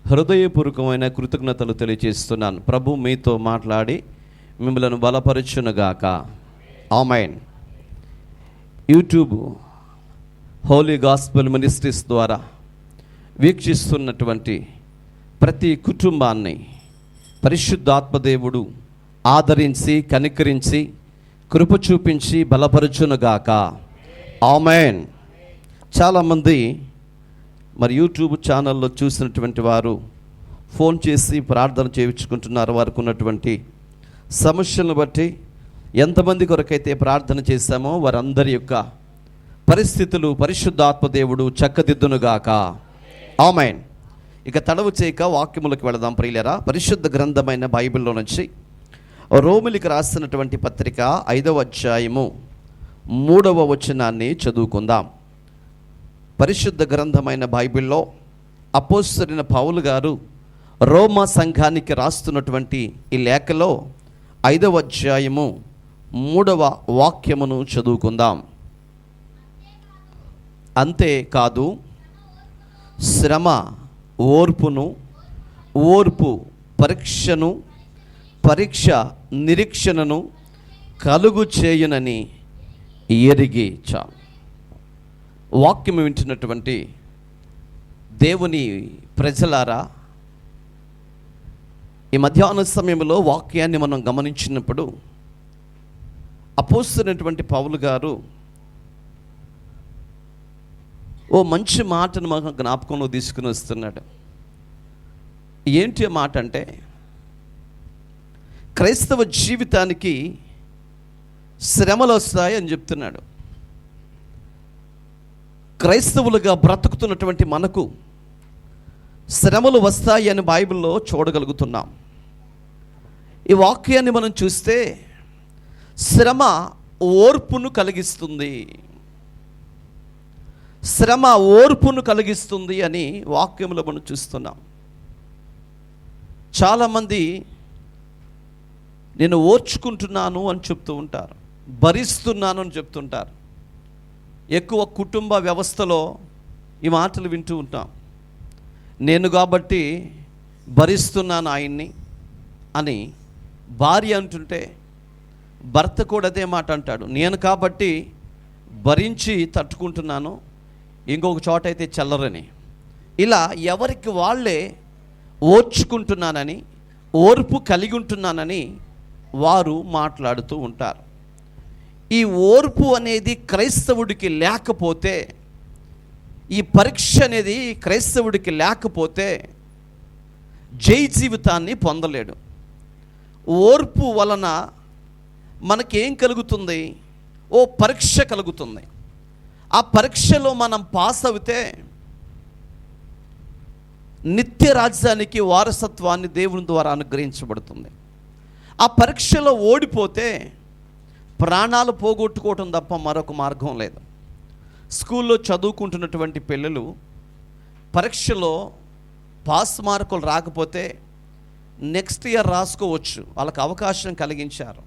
హృదయపూర్వకమైన కృతజ్ఞతలు తెలియజేస్తున్నాను. ప్రభు మీతో మాట్లాడి మిమ్మల్ని బలపరచునుగాక. Amen. YouTube Holy Gospel Ministries ద్వారా వీక్షిస్తున్నటువంటి ప్రతి కుటుంబాన్ని పరిశుద్ధాత్మదేవుడు ఆదరించి, కనికరించి, కృప చూపించి బలపరచునుగాక. ఆమెన్. చాలామంది మరి యూట్యూబ్ ఛానల్లో చూసినటువంటి వారు ఫోన్ చేసి ప్రార్థన చేయించుకుంటున్నారు. వారికి ఉన్నటువంటి సమస్యలను బట్టి ఎంతమంది కొరకైతే ప్రార్థన చేశామో వారందరి యొక్క పరిస్థితులు పరిశుద్ధాత్మదేవుడు చక్కదిద్దునుగాక. ఆమెన్. ఇక తడవు చేయక వాక్యములకు వెళదాం ప్రియులారా. పరిశుద్ధ గ్రంథమైన బైబిల్లో నుంచి రోమిలికి రాసినటువంటి పత్రిక 5వ అధ్యాయము 3వ వచనాన్ని చదువుకుందాం. పరిశుద్ధ గ్రంథమైన బైబిల్లో అపోస్తలుడైన పౌలు గారు రోమా సంఘానికి రాస్తున్నటువంటి ఈ లేఖలో 5వ అధ్యాయము 3వ వాక్యమును చదువుకుందాం. అంతేకాదు శ్రమ ఓర్పును, ఓర్పు పరీక్షను, పరీక్ష నిరీక్షణను కలుగు చేయునని ఎరిగి. చాలు. వాక్యం వింటున్నటువంటి దేవుని ప్రజలారా, ఈ మధ్యాహ్న సమయంలో వాక్యాన్ని మనం గమనించినప్పుడు అపోస్తలుడైనటువంటి పౌలు గారు ఓ మంచి మాటను మాకు జ్ఞాపకంలో తీసుకుని వస్తున్నాడు. ఏంటి ఆ మాట అంటే, క్రైస్తవ జీవితానికి శ్రమలు వస్తాయని చెప్తున్నాడు. క్రైస్తవులుగా బ్రతుకుతున్నటువంటి మనకు శ్రమలు వస్తాయి అని బైబిల్లో చూడగలుగుతున్నాం. ఈ వాక్యాన్ని మనం చూస్తే శ్రమ ఓర్పును కలిగిస్తుంది, శ్రమ ఓర్పును కలిగిస్తుంది అని వాక్యంలో మనం చూస్తున్నాం. చాలామంది నేను ఓర్చుకుంటున్నాను అని చెప్తూ ఉంటారు, భరిస్తున్నాను అని చెప్తుంటారు. ఎక్కువ కుటుంబ వ్యవస్థలో ఈ మాటలు వింటూ ఉంటాం. నేను కాబట్టి భరిస్తున్నాను ఆయన్ని అని భార్య అంటుంటే భర్త కూడా అదే మాట అంటాడు, నేను కాబట్టి భరించి తట్టుకుంటున్నాను, ఇంకొక చోట అయితే చల్లరని. ఇలా ఎవరికి వాళ్ళే ఓర్చుకుంటున్నానని, ఓర్పు కలిగి ఉంటున్నానని వారు మాట్లాడుతూ ఉంటారు. ఈ ఓర్పు అనేది క్రైస్తవుడికి లేకపోతే, ఈ పరీక్ష అనేది క్రైస్తవుడికి లేకపోతే జై జీవితాన్ని పొందలేడు. ఓర్పు వలన మనకేం కలుగుతుంది? ఓ పరీక్ష కలుగుతుంది. ఆ పరీక్షలో మనం పాస్ అవుతే నిత్య రాజ్యానికి వారసత్వాన్ని దేవుని ద్వారా అనుగ్రహించబడుతుంది. ఆ పరీక్షలో ఓడిపోతే ప్రాణాలు పోగొట్టుకోవటం తప్ప మరొక మార్గం లేదు. స్కూల్లో చదువుకుంటున్నటువంటి పిల్లలు పరీక్షలో పాస్ మార్కులు రాకపోతే నెక్స్ట్ ఇయర్ రాసుకోవచ్చు, వాళ్ళకి అవకాశం కలిగించారు.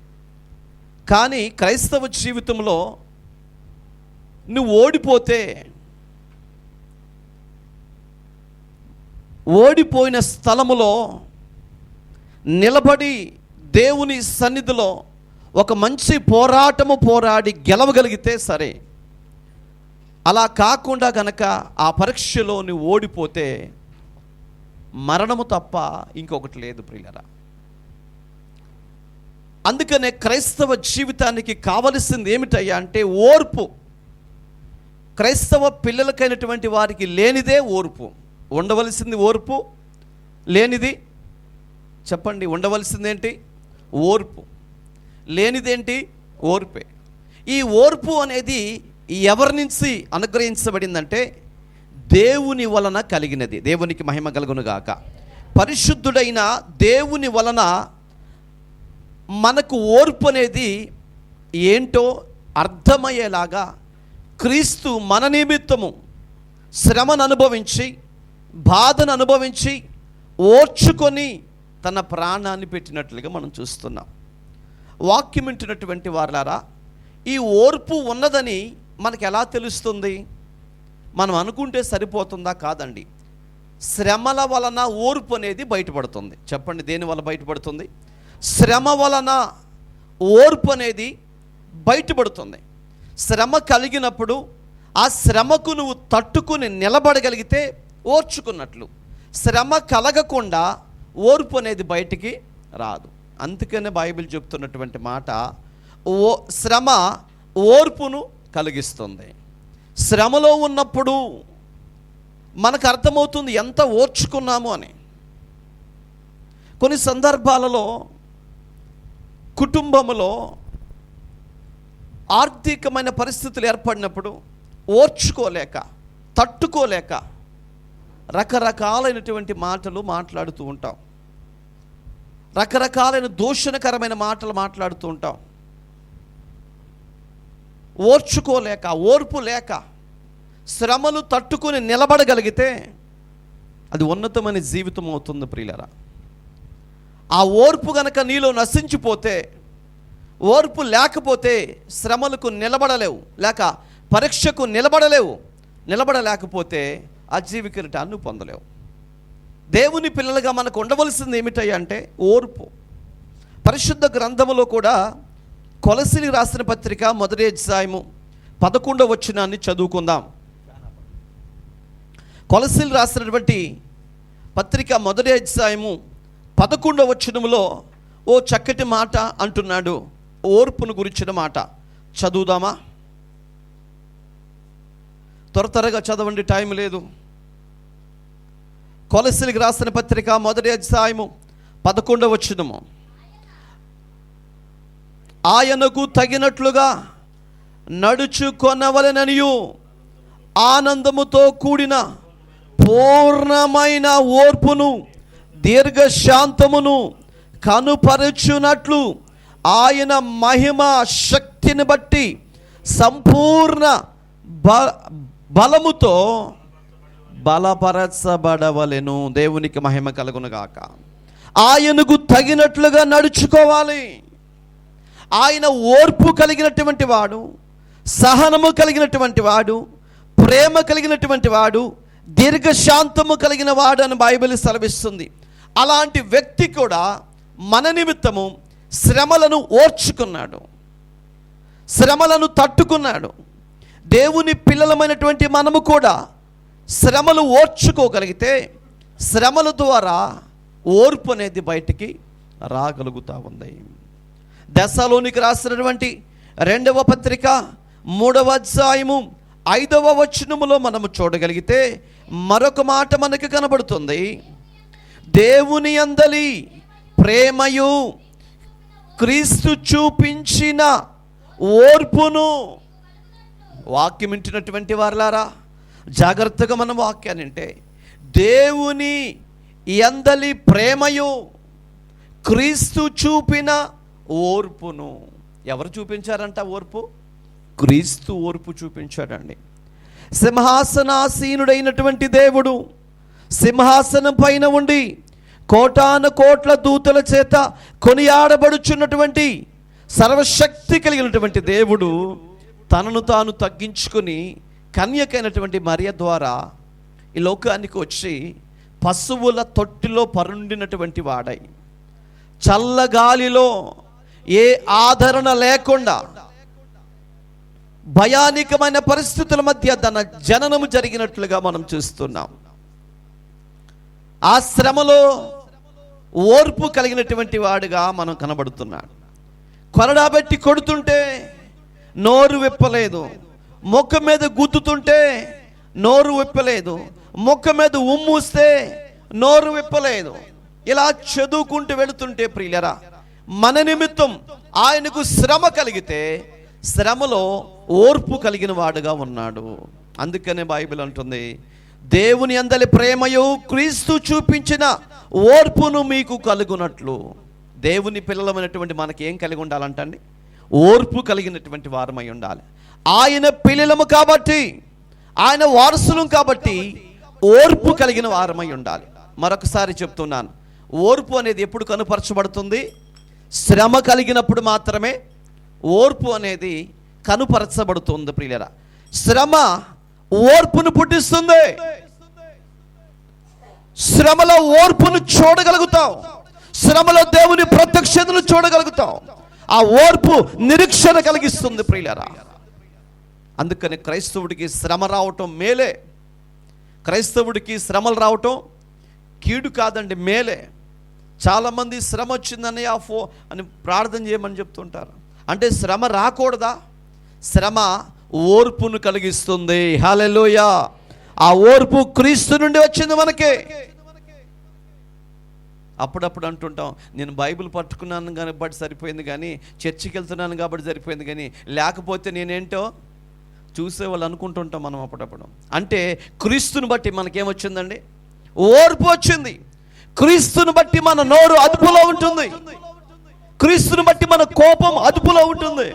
కానీ క్రైస్తవ జీవితంలో నువ్వు ఓడిపోతే, ఓడిపోయిన స్థలములో నిలబడి దేవుని సన్నిధిలో ఒక మంచి పోరాటము పోరాడి గెలవగలిగితే సరే. అలా కాకుండా గనక ఆ పరీక్షలో నువ్వు ఓడిపోతే మరణము తప్ప ఇంకొకటి లేదు ప్రియులారా. అందుకనే క్రైస్తవ జీవితానికి కావలసింది ఏమిటయ్యా అంటే ఓర్పు. క్రైస్తవ పిల్లలకైనటువంటి వారికి లేనిదే ఓర్పు. ఉండవలసింది ఓర్పు, లేనిది చెప్పండి, ఉండవలసిందేంటి? ఓర్పు. లేనిదేంటి? ఓర్పే. ఈ ఓర్పు అనేది ఎవరి నుంచి అనుగ్రహించబడిందంటే దేవుని వలన కలిగినది. దేవునికి మహిమ కలుగునుగాక. పరిశుద్ధుడైన దేవుని వలన మనకు ఓర్పు అనేది ఏంటో అర్థమయ్యేలాగా క్రీస్తు మన నిమిత్తము శ్రమను అనుభవించి, బాధను అనుభవించి, ఓర్చుకొని తన ప్రాణాన్ని పెట్టినట్లుగా మనం చూస్తున్నాం. వాక్యం వింటున్నటువంటి వారులారా, ఈ ఓర్పు ఉన్నదని మనకు ఎలా తెలుస్తుంది? మనం అనుకుంటే సరిపోతుందా? కాదండి. శ్రమల వలన ఓర్పు అనేది బయటపడుతుంది. చెప్పండి, దేని వల్ల బయటపడుతుంది? శ్రమ వలన ఓర్పు అనేది బయటపడుతుంది. శ్రమ కలిగినప్పుడు ఆ శ్రమకు నువ్వు తట్టుకుని నిలబడగలిగితే ఓర్చుకున్నట్లు. శ్రమ కలగకుండా ఓర్పు అనేది బయటికి రాదు. అందుకనే బైబిల్ చెప్తున్నటువంటి మాట, శ్రమ ఓర్పును కలిగిస్తుంది. శ్రమలో ఉన్నప్పుడు మనకు అర్థమవుతుంది ఎంత ఓర్చుకున్నాము అని. కొన్ని సందర్భాలలో కుటుంబంలో ఆర్థికమైన పరిస్థితులు ఏర్పడినప్పుడు ఓర్చుకోలేక, తట్టుకోలేక రకరకాలైనటువంటి మాటలు మాట్లాడుతూ ఉంటాం. రకరకాలైన దూషణకరమైన మాటలు మాట్లాడుతూ ఉంటాం. ఓర్చుకోలేక, ఓర్పు లేక శ్రమలు తట్టుకుని నిలబడగలిగితే అది ఉన్నతమైన జీవితం అవుతుంది ప్రియులారా. ఆ ఓర్పు గనక నీలో నశించిపోతే, ఓర్పు లేకపోతే శ్రమలకు నిలబడలేవు, లేక పరీక్షకు నిలబడలేవు. నిలబడలేకపోతే అజీవి కిరీటాన్ని పొందలేవు. దేవుని పిల్లలుగా మనకు ఉండవలసింది ఏమిటయ్యా అంటే ఓర్పు. పరిశుద్ధ గ్రంథములో కూడా కొలసీలకు రాసిన పత్రిక 1వ అధ్యాయము 11వ వచనాన్ని చదువుకుందాం. కొలసీలకు రాసినటువంటి పత్రిక 1వ అధ్యాయము 11వ వచనములో ఓ చక్కటి మాట అంటున్నాడు. ఓర్పును గురించిన మాట చదువుదామా? త్వరగా చదవండి, టైం లేదు. కొలసీలకు రాసిన పత్రిక 1వ అధ్యాయము 11వ వచనము. ఆయనకు తగినట్లుగా నడుచుకొనవలెననియు ఆనందముతో కూడిన పూర్ణమైన ఓర్పును దీర్ఘశాంతమును కనుపరచునట్లు ఆయన మహిమ శక్తిని బట్టి సంపూర్ణ బలముతో బలపరచబడవలెను. దేవునికి మహిమ కలుగునుగాక. ఆయనకు తగినట్లుగా నడుచుకోవాలి. ఆయన ఓర్పు కలిగినటువంటి వాడు, సహనము కలిగినటువంటి వాడు, ప్రేమ కలిగినటువంటి వాడు, దీర్ఘశాంతము కలిగిన వాడు అని బైబిల్ సెలవిస్తుంది. అలాంటి వ్యక్తి కూడా మన నిమిత్తము శ్రమలను ఓర్చుకున్నాడు, శ్రమలను తట్టుకున్నాడు. దేవుని పిల్లలమైనటువంటి మనము కూడా శ్రమలు ఓర్చుకోగలిగితే శ్రమల ద్వారా ఓర్పు అనేది బయటికి రాగలుగుతూ ఉంది. దశలోనికి రాసినటువంటి 2వ పత్రిక 3వ అధ్యాయము 5వ వచనములో మనము చూడగలిగితే మరొక మాట మనకు కనబడుతుంది. దేవుని యందలి ప్రేమయు క్రీస్తు చూపించిన ఓర్పును. వాక్యం వింటున్నటువంటి వారలారా, జాగ్రత్తగా మనం వాక్యాన్ని వింటే, దేవుని యందలి ప్రేమయు క్రీస్తు చూపిన ఓర్పును. ఎవరు చూపించారంట ఓర్పు? క్రీస్తు ఓర్పు చూపించాడండి. సింహాసనాసీనుడైనటువంటి దేవుడు సింహాసనం పైన ఉండి కోటాను కోట్ల దూతల చేత కొనియాడబడుచున్నటువంటి సర్వశక్తి కలిగినటువంటి దేవుడు తనను తాను తగ్గించుకుని కన్యకైనటువంటి మరియ ద్వారా ఈ లోకానికి వచ్చి పశువుల తొట్టిలో పరుండినటువంటి వాడై, చల్లగాలిలో ఏ ఆదరణ లేకుండా భయానికమైన పరిస్థితుల మధ్య తన జననము జరిగినట్లుగా మనం చూస్తున్నాం. ఆ శ్రమలో ఓర్పు కలిగినటువంటి వాడుగా మనం కనబడుతున్నాడు. కొరడా పెట్టి కొడుతుంటే నోరు విప్పలేదు, ముఖం మీద గుద్దుతుంటే నోరు విప్పలేదు, ముఖం మీద ఉమ్మూస్తే నోరు విప్పలేదు. ఇలా చదువుకుంటూ వెళుతుంటే ప్రియులరా, మన నిమిత్తం ఆయనకు శ్రమ కలిగితే శ్రమలో ఓర్పు కలిగిన వాడుగా ఉన్నాడు. అందుకనే బైబిల్ అంటుంది, దేవుని యందలి ప్రేమయు క్రీస్తు చూపించిన ఓర్పును మీకు కలుగునట్లు. దేవుని పిల్లలమైనటువంటి మనకి ఏం కలిగి ఉండాలంటండి? ఓర్పు కలిగినటువంటి వారమై ఉండాలి. ఆయన పిల్లలము కాబట్టి, ఆయన వారసులం కాబట్టి ఓర్పు కలిగిన వారమై ఉండాలి. మరొకసారి చెప్తున్నాను, ఓర్పు అనేది ఎప్పుడు కనుపరచబడుతుంది? శ్రమ కలిగినప్పుడు మాత్రమే ఓర్పు అనేది కనుపరచబడుతుంది ప్రియులరా. శ్రమ ఓర్పును పుట్టిస్తుంది. శ్రమలో ఓర్పును చూడగలుగుతాం, శ్రమలో దేవుని ప్రత్యక్షతను చూడగలుగుతాం. ఆ ఓర్పు నిరీక్షణ కలిగిస్తుంది ప్రియులారా. అందుకని క్రైస్తవుడికి శ్రమ రావటం మేలే. క్రైస్తవుడికి శ్రమలు రావటం కీడు కాదండి, మేలే. చాలామంది శ్రమ వచ్చిందని అని ప్రార్థన చేయమని చెప్తుంటారు. అంటే శ్రమ రాకూడదా? శ్రమ ఓర్పును కలిగిస్తుంది. హల్లెలూయా. ఆ ఓర్పు క్రీస్తు నుండి వచ్చింది మనకి. అప్పుడప్పుడు అంటుంటాం, నేను బైబిల్ పట్టుకున్నాను కాబట్టి సరిపోయింది, కానీ చర్చికి వెళ్తున్నాను కాబట్టి సరిపోయింది, కానీ లేకపోతే నేనేంటో చూసేవాళ్ళు అనుకుంటుంటాం మనం అప్పుడప్పుడు. అంటే క్రీస్తుని బట్టి మనకేమొచ్చిందండి? ఓర్పు వచ్చింది. క్రీస్తుని బట్టి మన నోరు అదుపులో ఉంటుంది. క్రీస్తుని బట్టి మన కోపం అదుపులో ఉంటుంది.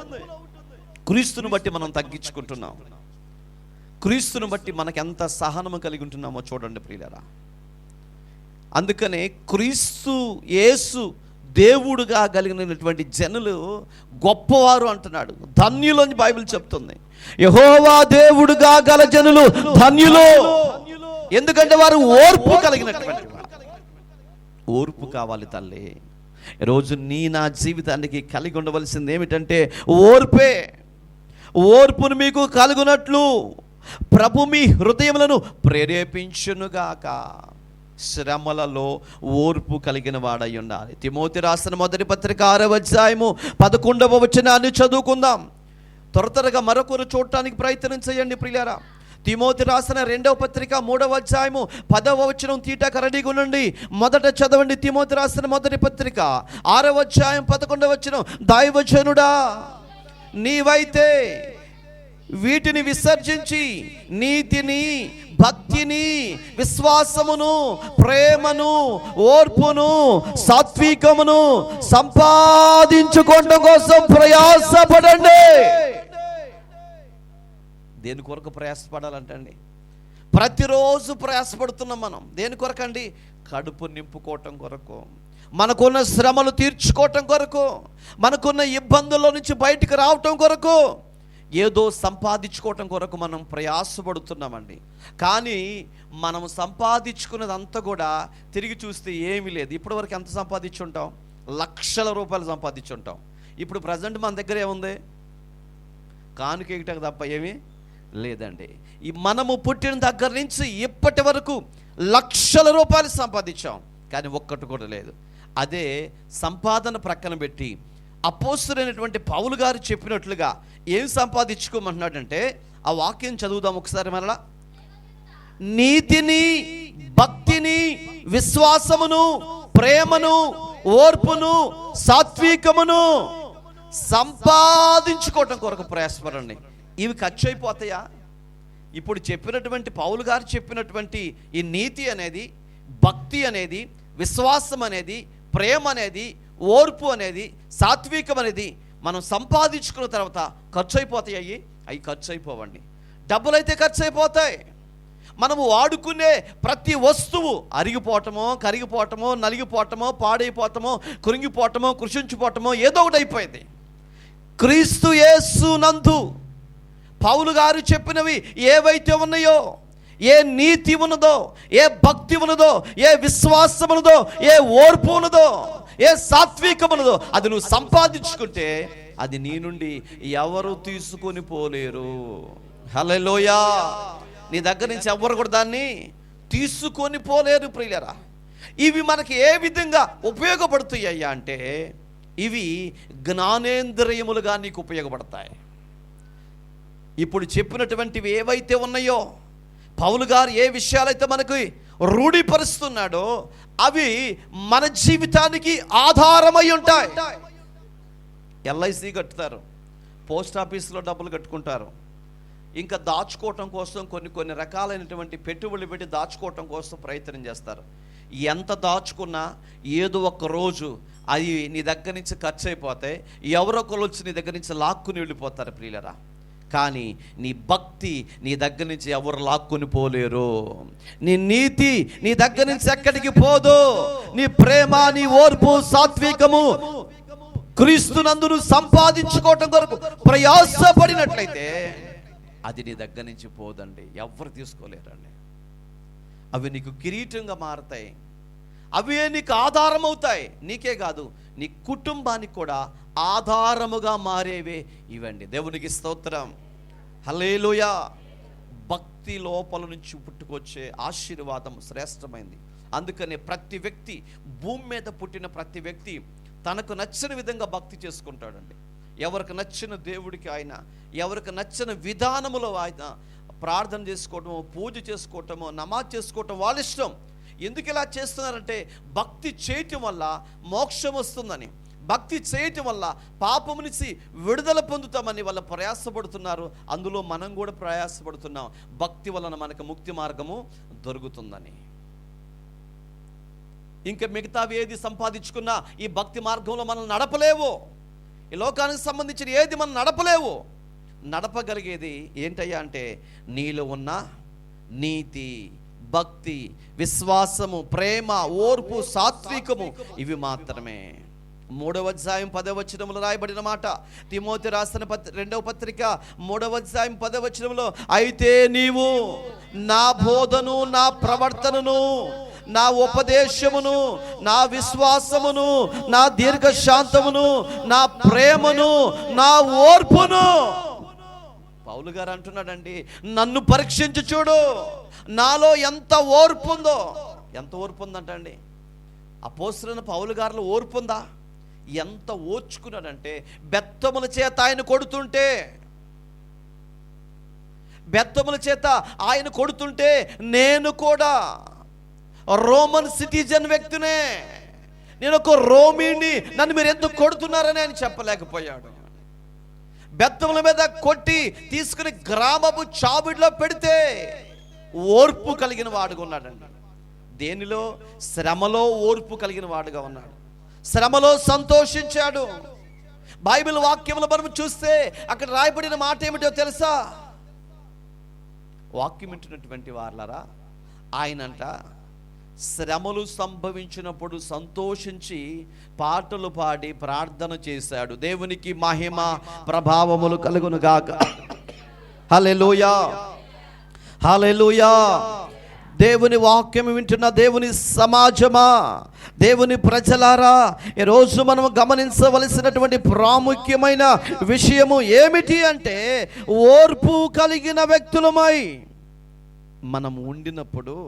క్రీస్తుని బట్టి మనం తగ్గించుకుంటున్నాం. క్రీస్తుని బట్టి మనకి ఎంత సహనము కలిగి ఉంటున్నామో చూడండి ప్రియులారా. అందుకనే క్రీస్తు యేసు దేవుడుగా కలిగినటువంటి జనులు గొప్పవారు అంటున్నాడు. ధన్యులు అని బైబిల్ చెప్తుంది. యెహోవా దేవుడుగా గల జనులు ధన్యులు, ఎందుకంటే వారు ఓర్పు కలిగినటువంటి వారు. ఓర్పు కావాలి తల్లి. ఈరోజు నా జీవితానికి కలిగి ఉండవలసింది ఏమిటంటే ఓర్పే. ఓర్పును మీకు కలుగునట్లు ప్రభు మీ హృదయములను ప్రేరేపించునుగాక. శ్రమలలో ఓర్పు కలిగిన వాడై ఉండాలి. తిమోతి రాసిన మొదటి పత్రిక 6వ అధ్యాయము 11వ వచనాన్ని చదువుకుందాం. త్వరగా మరొకరు చూడటానికి ప్రయత్నం చేయండి ప్రియులారా. తిమోతి రాసిన 2వ పత్రిక 3వ అధ్యాయము 10వ వచనం తీటక రెడీగా ఉండండి. మొదట చదవండి. తిమోతి రాసిన మొదటి పత్రిక 6వ అధ్యాయం 11వ వచనం. దైవజనుడా, నీవైతే వీటిని విసర్జించి నీతిని, భక్తిని, విశ్వాసమును, ప్రేమను, ఓర్పును, సాత్వికమును సంపాదించుకోవడం కోసం ప్రయాసపడండి. దేని కొరకు ప్రయాసపడాలంటండి? ప్రతిరోజు ప్రయాసపడుతున్నాం మనం. దేని కొరకండి? కడుపు నింపుకోవటం కొరకు, మనకున్న శ్రమలు తీర్చుకోవటం కొరకు, మనకున్న ఇబ్బందుల నుంచి బయటికి రావటం కొరకు, ఏదో సంపాదించుకోవటం కొరకు మనం ప్రయాసపడుతున్నామండి. కానీ మనం సంపాదించుకున్నదంతా కూడా తిరిగి చూస్తే ఏమీ లేదు. ఇప్పటివరకు ఎంత సంపాదించుంటాం? లక్షల రూపాయలు సంపాదించుంటాం. ఇప్పుడు ప్రజెంట్ మన దగ్గర ఏముంది? కానుకేయటం తప్ప ఏమీ లేదండి. ఈ మనము పుట్టిన దగ్గర నుంచి ఇప్పటి వరకు లక్షల రూపాయలు సంపాదించాం, కానీ ఒక్కటి కూడా లేదు. అదే సంపాదన ప్రక్కన పెట్టి అపోస్తలుడైనటువంటి పౌలు గారు చెప్పినట్లుగా ఏం సంపాదించుకోమంటున్నాడంటే, ఆ వాక్యం చదువుదాం ఒకసారి మరలా. నీతిని, భక్తిని, విశ్వాసమును, ప్రేమను, ఓర్పును, సాత్వికమును సంపాదించుకోవటం కొరకు ప్రయాసపడండి. ఇవి ఖర్చు అయిపోతాయా? ఇప్పుడు చెప్పినటువంటి పౌలు గారు చెప్పినటువంటి ఈ నీతి అనేది, భక్తి అనేది, విశ్వాసం అనేది, ప్రేమ అనేది, ఓర్పు అనేది, సాత్వికం అనేది మనం సంపాదించుకున్న తర్వాత ఖర్చు అయిపోతాయి. అవి ఖర్చు అయిపోవండి. డబ్బులైతే ఖర్చు అయిపోతాయి. మనము వాడుకునే ప్రతి వస్తువు అరిగిపోవటమో, కరిగిపోవటమో, నలిగిపోవటమో, పాడైపోవటమో, కురింగిపోవటమో, కృషించిపోవటమో ఏదో ఒకటి అయిపోయింది. క్రీస్తు యేసు నందు పౌలు గారు చెప్పినవి ఏవైతే ఉన్నాయో, ఏ నీతి ఉన్నదో, ఏ భక్తి ఉన్నదో, ఏ విశ్వాసం ఉన్నదో, ఏ ఓర్పు ఉన్నదో, ఏ సాత్వికం ఉన్నదో, అది నువ్వు సంపాదించుకుంటే అది నీ నుండి ఎవరు తీసుకొని పోలేరు. హల్లెలూయా. నీ దగ్గర నుంచి ఎవరు కూడా దాన్ని తీసుకొని పోలేరు ప్రియులారా. ఇవి మనకి ఏ విధంగా ఉపయోగపడుతాయ్యా అంటే, ఇవి జ్ఞానేంద్రియములుగా నీకు ఉపయోగపడతాయి. ఇప్పుడు చెప్పినటువంటివి ఏవైతే ఉన్నాయో, పౌలు గారు ఏ విషయాలైతే మనకు రూఢిపరుస్తున్నాడో అవి మన జీవితానికి ఆధారమై ఉంటాయి. ఎల్ఐసి కట్టుతారు, పోస్ట్ ఆఫీస్లో డబ్బులు కట్టుకుంటారు, ఇంకా దాచుకోవటం కోసం కొన్ని రకాలైనటువంటి పెట్టుబడులు పెట్టి దాచుకోవటం కోసం ప్రయత్నం చేస్తారు. ఎంత దాచుకున్నా ఏదో ఒక రోజు అవి నీ దగ్గర నుంచి ఖర్చు అయిపోతాయి. ఎవరొకరు వచ్చి నీ దగ్గర నుంచి లాక్కుని వెళ్ళిపోతారు ప్రియులరా. కానీ నీ భక్తి నీ దగ్గర నుంచి ఎవరు లాక్కుని పోలేరు. నీ నీతి నీ దగ్గర నుంచి ఎక్కడికి పోదు. నీ ప్రేమ, నీ ఓర్పు, సాత్వికము క్రీస్తునందును సంపాదించుకోవటం కొరకు ప్రయాసపడినట్లయితే అది నీ దగ్గర నుంచి పోదండి, ఎవరు తీసుకోలేరండి. అవి నీకు కిరీటంగా మారతాయి, అవే నీకు ఆధారం అవుతాయి. నీకే కాదు, నీ కుటుంబానికి కూడా ఆధారముగా మారేవే ఇవండి. దేవునికి స్తోత్రం, హల్లెలూయా. భక్తి లోపల నుంచి పుట్టుకొచ్చే ఆశీర్వాదం శ్రేష్టమైంది. అందుకనే ప్రతి వ్యక్తి, భూమి మీద పుట్టిన ప్రతి వ్యక్తి తనకు నచ్చిన విధంగా భక్తి చేసుకుంటాడండి. ఎవరికి నచ్చిన దేవుడికి ఆయన, ఎవరికి నచ్చిన విధానములో ఆయన ప్రార్థన చేసుకోవటము, పూజ చేసుకోవటము, నమాజ్ చేసుకోవటం వాళ్ళ ఇష్టం. ఎందుకు ఇలా చేస్తున్నారంటే భక్తి చేయటం వల్ల మోక్షం వస్తుందని, భక్తి చేయటం వల్ల పాపం నుంచి విడుదల పొందుతామని వాళ్ళు ప్రయాసపడుతున్నారు. అందులో మనం కూడా ప్రయాసపడుతున్నాం. భక్తి వలన మనకు ముక్తి మార్గము దొరుకుతుందని. ఇంకా మిగతావి ఏది సంపాదించుకున్నా ఈ భక్తి మార్గంలో మనం నడపలేవు. ఈ లోకానికి సంబంధించిన ఏది మనం నడపలేవు. నడపగలిగేది ఏంటయ్యా అంటే నీలో ఉన్న నీతి, భక్తి, విశ్వాసము, ప్రేమ, ఓర్పు, సాత్వికము, ఇవి మాత్రమే. 3వ అధ్యాయం 10వ వచనంలో రాయబడిన మాట, తిమోతి రాసిన 2వ పత్రిక 3వ అధ్యాయం 10వ వచనంలో, అయితే నీవు నా బోధను, నా ప్రవర్తనను, నా ఉపదేశమును, నా విశ్వాసమును, నా దీర్ఘశాంతమును, నా ప్రేమను, నా ఓర్పును. పౌలు గారు అంటున్నాడండి, నన్ను పరీక్షించి చూడు, నాలో ఎంత ఓర్పు ఉందో. ఎంత ఓర్పు ఉందంటండి అపోస్తలుడైన పౌలు గారిలో ఓర్పు ఉందా? ఎంత ఓర్చుకున్నాడంటే, బెత్తముల చేత ఆయన కొడుతుంటే, బెత్తముల చేత ఆయన కొడుతుంటే నేను కూడా రోమన్ సిటిజన్ వ్యక్తినే, నేను ఒక రోమీని, నన్ను మీరు ఎందుకు కొడుతున్నారని ఆయన చెప్పలేకపోయాడు. బెత్తముల మీద కొట్టి తీసుకుని గ్రామపు చావిడిలో పెడితే ఓర్పు కలిగిన వాడుగా ఉన్నాడండి. దేనిలో? శ్రమలో ఓర్పు కలిగిన వాడుగా ఉన్నాడు. శ్రమలో సంతోషించాడు. బైబిల్ వాక్యములు మనం చూస్తే అక్కడ రాయబడిన మాట ఏమిటో తెలుసా? వాక్యం వింటున్నటువంటి వారలారా, ఆయనంట శ్రమలు సంభవించినప్పుడు సంతోషించి పాటలు పాడి ప్రార్థన చేశాడు. దేవునికి మహిమ ప్రభావములు కలుగును గాక. హల్లెలూయా, హల్లెలూయా. దేవుని వాక్యం వింటున్న దేవుని సమాజమా, దేవుని ప్రజలారా, ఈరోజు మనం గమనించవలసినటువంటి ప్రాముఖ్యమైన విషయము ఏమిటి అంటే, ఓర్పు కలిగిన వ్యక్తులమై మనం ఉండినప్పుడు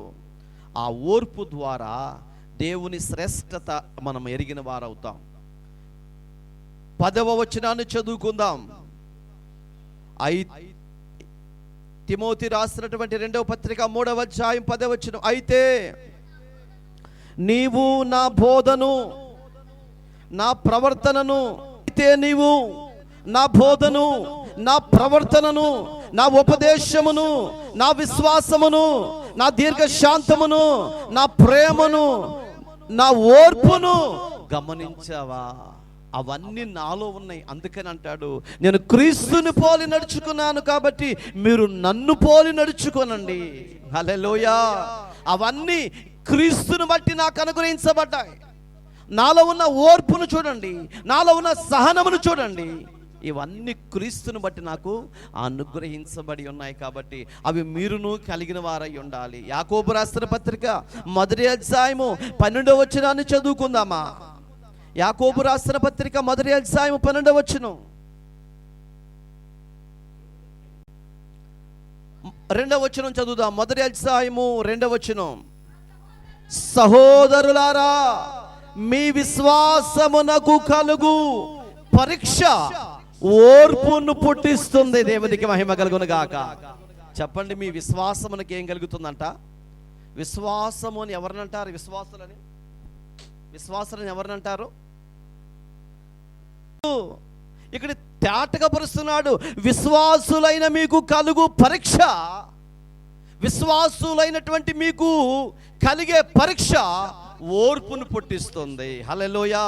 ఆ ఓర్పు ద్వారా దేవుని శ్రేష్టత మనం ఎరిగిన వారవుతాం. 10వ వచనాన్ని చదువుకుందాం. తిమోతి రాసినటువంటి 2వ పత్రిక 3వ అధ్యాయం 10వ వచనం, అయితే నీవు నా బోధను, నా ప్రవర్తనను, అయితే నీవు నా బోధను, నా ప్రవర్తనను, నా ఉపదేశమును, నా విశ్వాసమును, నా దీర్ఘశాంతమును, నా ప్రేమను, నా ఓర్పును గమనించావా? అవన్నీ నాలో ఉన్నాయి. అందుకని అంటాడు, నేను క్రీస్తుని పోలి నడుచుకున్నాను కాబట్టి మీరు నన్ను పోలి నడుచుకోనండి. హల్లెలూయా. అవన్నీ క్రీస్తుని బట్టి నాకు అనుగ్రహించబడ్డాయి. నాలో ఉన్న ఓర్పును చూడండి, నాలో ఉన్న సహనమును చూడండి. ఇవన్నీ క్రీస్తుని బట్టి నాకు అనుగ్రహించబడి ఉన్నాయి కాబట్టి అవి మీరును కలిగిన వారై ఉండాలి. యాకోబు రాసిన పత్రిక 1వ అధ్యాయము 12వ వచనాన్ని చదువుకుందామా? యాకోబు రాసిన పత్రిక 1వ అధ్యాయము 12వ వచనం, 2వ వచనం చదువుదాం. 1వ అధ్యాయము 2వ వచనం, సహోదరులారా, మీ విశ్వాసమునకు కలుగు పరీక్ష ఓర్పును పుట్టిస్తుంది. దేవునికి మహిమ కలుగును గాక. చెప్పండి, మీ విశ్వాసమునకి ఏం కలుగుతుందంట? విశ్వాసము అని ఎవరినంటారు? విశ్వాసాలని ఎవరినంటారు? ఇక్కడ తేటగా పరుస్తున్నాడు, విశ్వాసులైన మీకు కలుగు పరీక్ష, విశ్వాసులైనటువంటి మీకు కలిగే పరీక్ష ఓర్పును పుట్టిస్తుంది. హల్లెలూయా.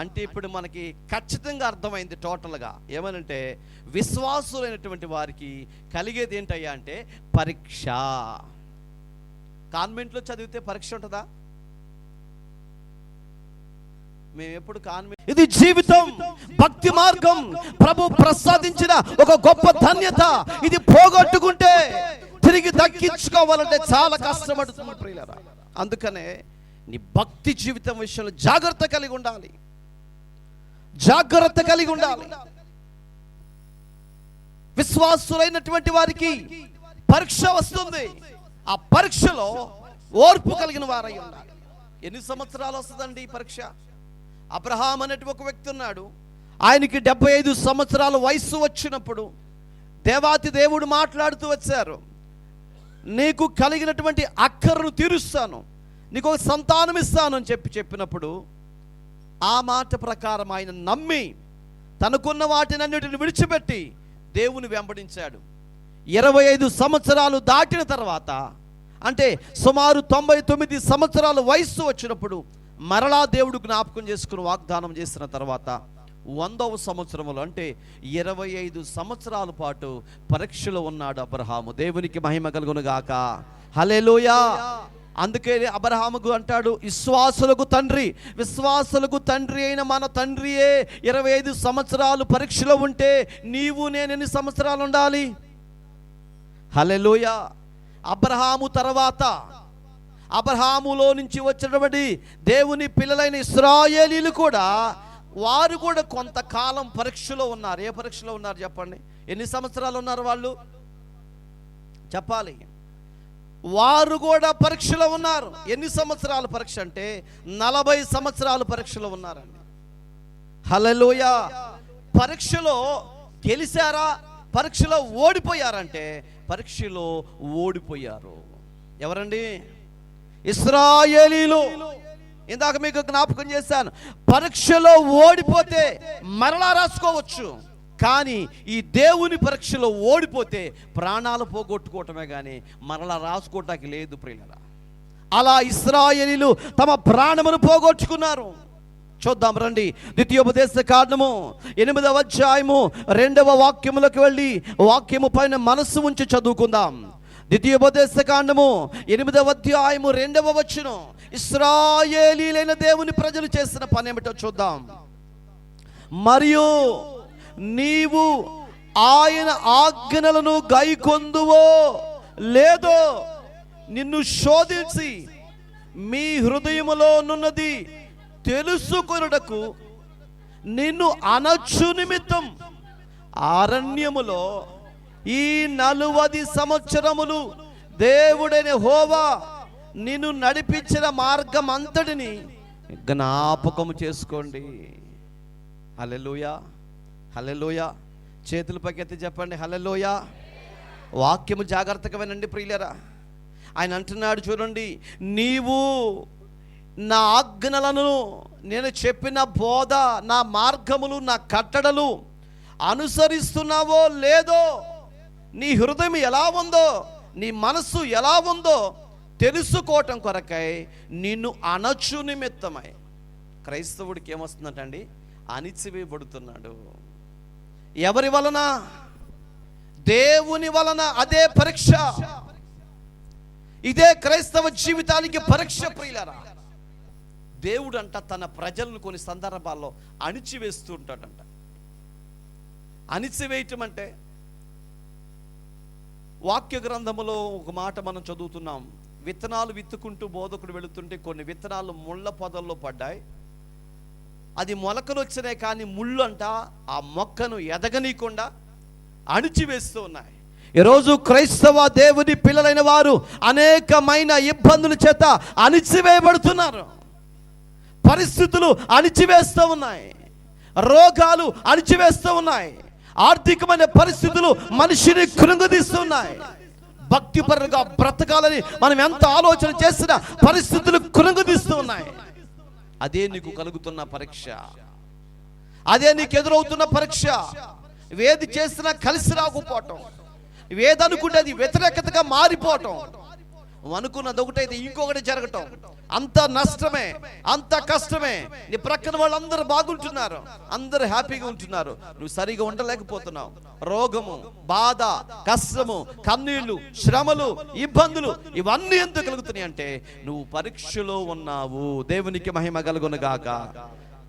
అంటే ఇప్పుడు మనకి ఖచ్చితంగా అర్థమైంది టోటల్గా. ఏమనంటే విశ్వాసులైనటువంటి వారికి కలిగేది ఏంటయ్యా అంటే పరీక్ష. కాన్వెంట్లో చదివితే పరీక్ష ఉంటుందా? మేము ఎప్పుడు కాన్వెంట్, ఇది జీవితం, భక్తి మార్గం, ప్రభు ప్రసాదించిన ఒక గొప్ప ధన్యత. ఇది పోగొట్టుకుంటే తిరిగి దక్కించుకోవాలంటే చాలా కష్టపడుతుంది ప్రియులారా. అందుకనే నీ భక్తి జీవితం విషయంలో జాగ్రత్త కలిగి ఉండాలి, జాగ్రత్త కలిగి ఉండాలి. విశ్వాసులైనటువంటి వారికి పరీక్ష వస్తుంది, ఆ పరీక్షలో ఓర్పు కలిగిన వారై ఉండాలి. ఎన్ని సంవత్సరాలు వస్తుందండి ఈ పరీక్ష? అబ్రహాం అనేటి ఒక వ్యక్తి ఉన్నాడు, ఆయనకి 75 సంవత్సరాల వయస్సు వచ్చినప్పుడు దేవాతి దేవుడు మాట్లాడుతూ వచ్చారు, నీకు కలిగినటువంటి అక్కరను తీరుస్తాను, నీకు ఒక సంతానం ఇస్తాను అని చెప్పినప్పుడు ఆ మాట ప్రకారం ఆయన నమ్మి తనకున్న వాటిని అన్నిటిని విడిచిపెట్టి దేవుని వెంబడించాడు. 25 సంవత్సరాలు దాటిన తర్వాత, అంటే సుమారు 99 సంవత్సరాల వయస్సు వచ్చినప్పుడు మరలా దేవుడు జ్ఞాపకం చేసుకుని వాగ్దానం చేసిన తర్వాత 100వ సంవత్సరంలో, అంటే 25 సంవత్సరాల పాటు పరీక్షలో ఉన్నాడు అబ్రహాము. దేవునికి మహిమ కలుగును గాక. హల్లెలూయా. అందుకే అబ్రహాముకు అంటాడు, విశ్వాసులకు తండ్రి. విశ్వాసులకు తండ్రి అయిన మన తండ్రియే 25 సంవత్సరాలు పరీక్షలో ఉంటే నీవు నేను ఎన్ని సంవత్సరాలు ఉండాలి? హల్లెలూయా. అబ్రహాము తర్వాత అబ్రహాములో నుంచి వచ్చినటువంటి దేవుని పిల్లలైన ఇశ్రాయేలీలు కూడా, వారు కూడా కొంతకాలం పరీక్షలో ఉన్నారు. ఏ పరీక్షలో ఉన్నారు చెప్పండి? ఎన్ని సంవత్సరాలు ఉన్నారు వాళ్ళు? చెప్పాలి. వారు కూడా పరీక్షలో ఉన్నారు. ఎన్ని సంవత్సరాల పరీక్ష అంటే 40 సంవత్సరాల పరీక్షలో ఉన్నారండి. హల్లెలూయా. పరీక్షలో గెలిచారా, పరీక్షలో ఓడిపోయారంటే? పరీక్షలో ఓడిపోయారు. ఎవరండి? ఇశ్రాయేలీలు. ఇందాక మీకు జ్ఞాపకం చేశాను, పరీక్షలో ఓడిపోతే మరలా రాసుకోవచ్చు, కానీ ఈ దేవుని పరీక్షలో ఓడిపోతే ప్రాణాలు పోగొట్టుకోవటమే కానీ మరలా రాసుకోవటానికి లేదు ప్రియులారా. అలా ఇశ్రాయేలీలు తమ ప్రాణమును పోగొట్టుకున్నారు. చూద్దాం రండి, ద్వితీయోపదేశ కాండము 8వ అధ్యాయము 2వ వాక్యములకు వెళ్ళి వాక్యము పైన మనస్సు ఉంచి చదువుకుందాం. ద్వితీయోపదేశ కాండము 8వ అధ్యాయము 2వ వచనం. ఇశ్రాయేలీలైన దేవుని ప్రజలు చేసిన పని ఏమిటో చూద్దాం. మరియు నీవు ఆయన ఆజ్ఞలను గైకొందువో లేదో నిన్ను శోధించి మీ హృదయములో నున్నది తెలుసుకొనుటకు నిన్ను అనొచ్చు నిమిత్తం అరణ్యములో ఈ 40 సంవత్సరములు దేవుడైన యెహోవా నిన్ను నడిపించిన మార్గం అంతటిని జ్ఞాపకము చేసుకోండి. హల్లెలూయా, హల్లెలూయా. చేతుల పైకెత్తి చెప్పండి హల్లెలూయా. వాక్యము జాగ్రత్తగా వినండి ప్రియులారా. ఆయన అంటున్నాడు చూడండి, నీవు నా ఆజ్ఞలను, నేను చెప్పిన బోధ, నా మార్గములు, నా కట్టడలు అనుసరిస్తున్నావో లేదో, నీ హృదయం ఎలా ఉందో, నీ మనస్సు ఎలా ఉందో తెలుసుకోవటం కొరకై నిన్ను అనొచ్చు నిమిత్తమై. క్రైస్తవుడికి ఏమొస్తుందంటండి? అణిచివేయబడుతున్నాడు. ఎవరి వలన? దేవుని వలన. అదే పరీక్ష. ఇదే క్రైస్తవ జీవితానికి పరీక్ష ప్రియులారా. దేవుడు అంట తన ప్రజలను కొన్ని సందర్భాల్లో అణిచివేస్తూ ఉంటాడంట. అణిచివేయటం అంటే, వాక్య గ్రంథములో ఒక మాట మనం చదువుతున్నాం, విత్తనాలు విత్తుకుంటూ బోధకుడు వెళుతుంటే కొన్ని విత్తనాలు ముళ్ళ పొదల్లో పడ్డాయి. అది మొలకలు వచ్చినాయి, కానీ ముళ్ళు అంట ఆ మొక్కను ఎదగనీయకుండా అణిచివేస్తూ ఉన్నాయి. ఈరోజు క్రైస్తవ దేవుని పిల్లలైన వారు అనేకమైన ఇబ్బందుల చేత అణిచివేయబడుతున్నారు. పరిస్థితులు అణిచివేస్తూ ఉన్నాయి, రోగాలు అణిచివేస్తూ ఉన్నాయి, ఆర్థికమైన పరిస్థితులు మనిషిని కృంగదీస్తున్నాయి. భక్తిపరుగా బ్రతకాలని మనం ఎంత ఆలోచన చేసినా పరిస్థితులు కృంగదీస్తూ ఉన్నాయి. అదే నీకు కలుగుతున్న పరీక్ష, అదే నీకు ఎదురవుతున్న పరీక్ష. వేది చేసినా కలిసి రాకపోవటం, వేదనుకుంటే అది వ్యతిరేకతగా మారిపోవటం, అనుకున్నది ఒకటైతే ఇంకొకటి జరగటం, అంత నష్టమే, అంత కష్టమే. నీ ప్రక్కన వాళ్ళందరూ బాగుంటున్నారు, అందరూ హ్యాపీగా ఉంటున్నారు, నువ్వు సరిగా ఉండలేకపోతున్నావు. రోగము, బాధ, కష్టము, కన్నీళ్లు, శ్రమలు, ఇబ్బందులు ఇవన్నీ ఎందుకు కలుగుతున్నాయి అంటే నువ్వు పరీక్షలో ఉన్నావు. దేవునికి మహిమ కలుగును గాక.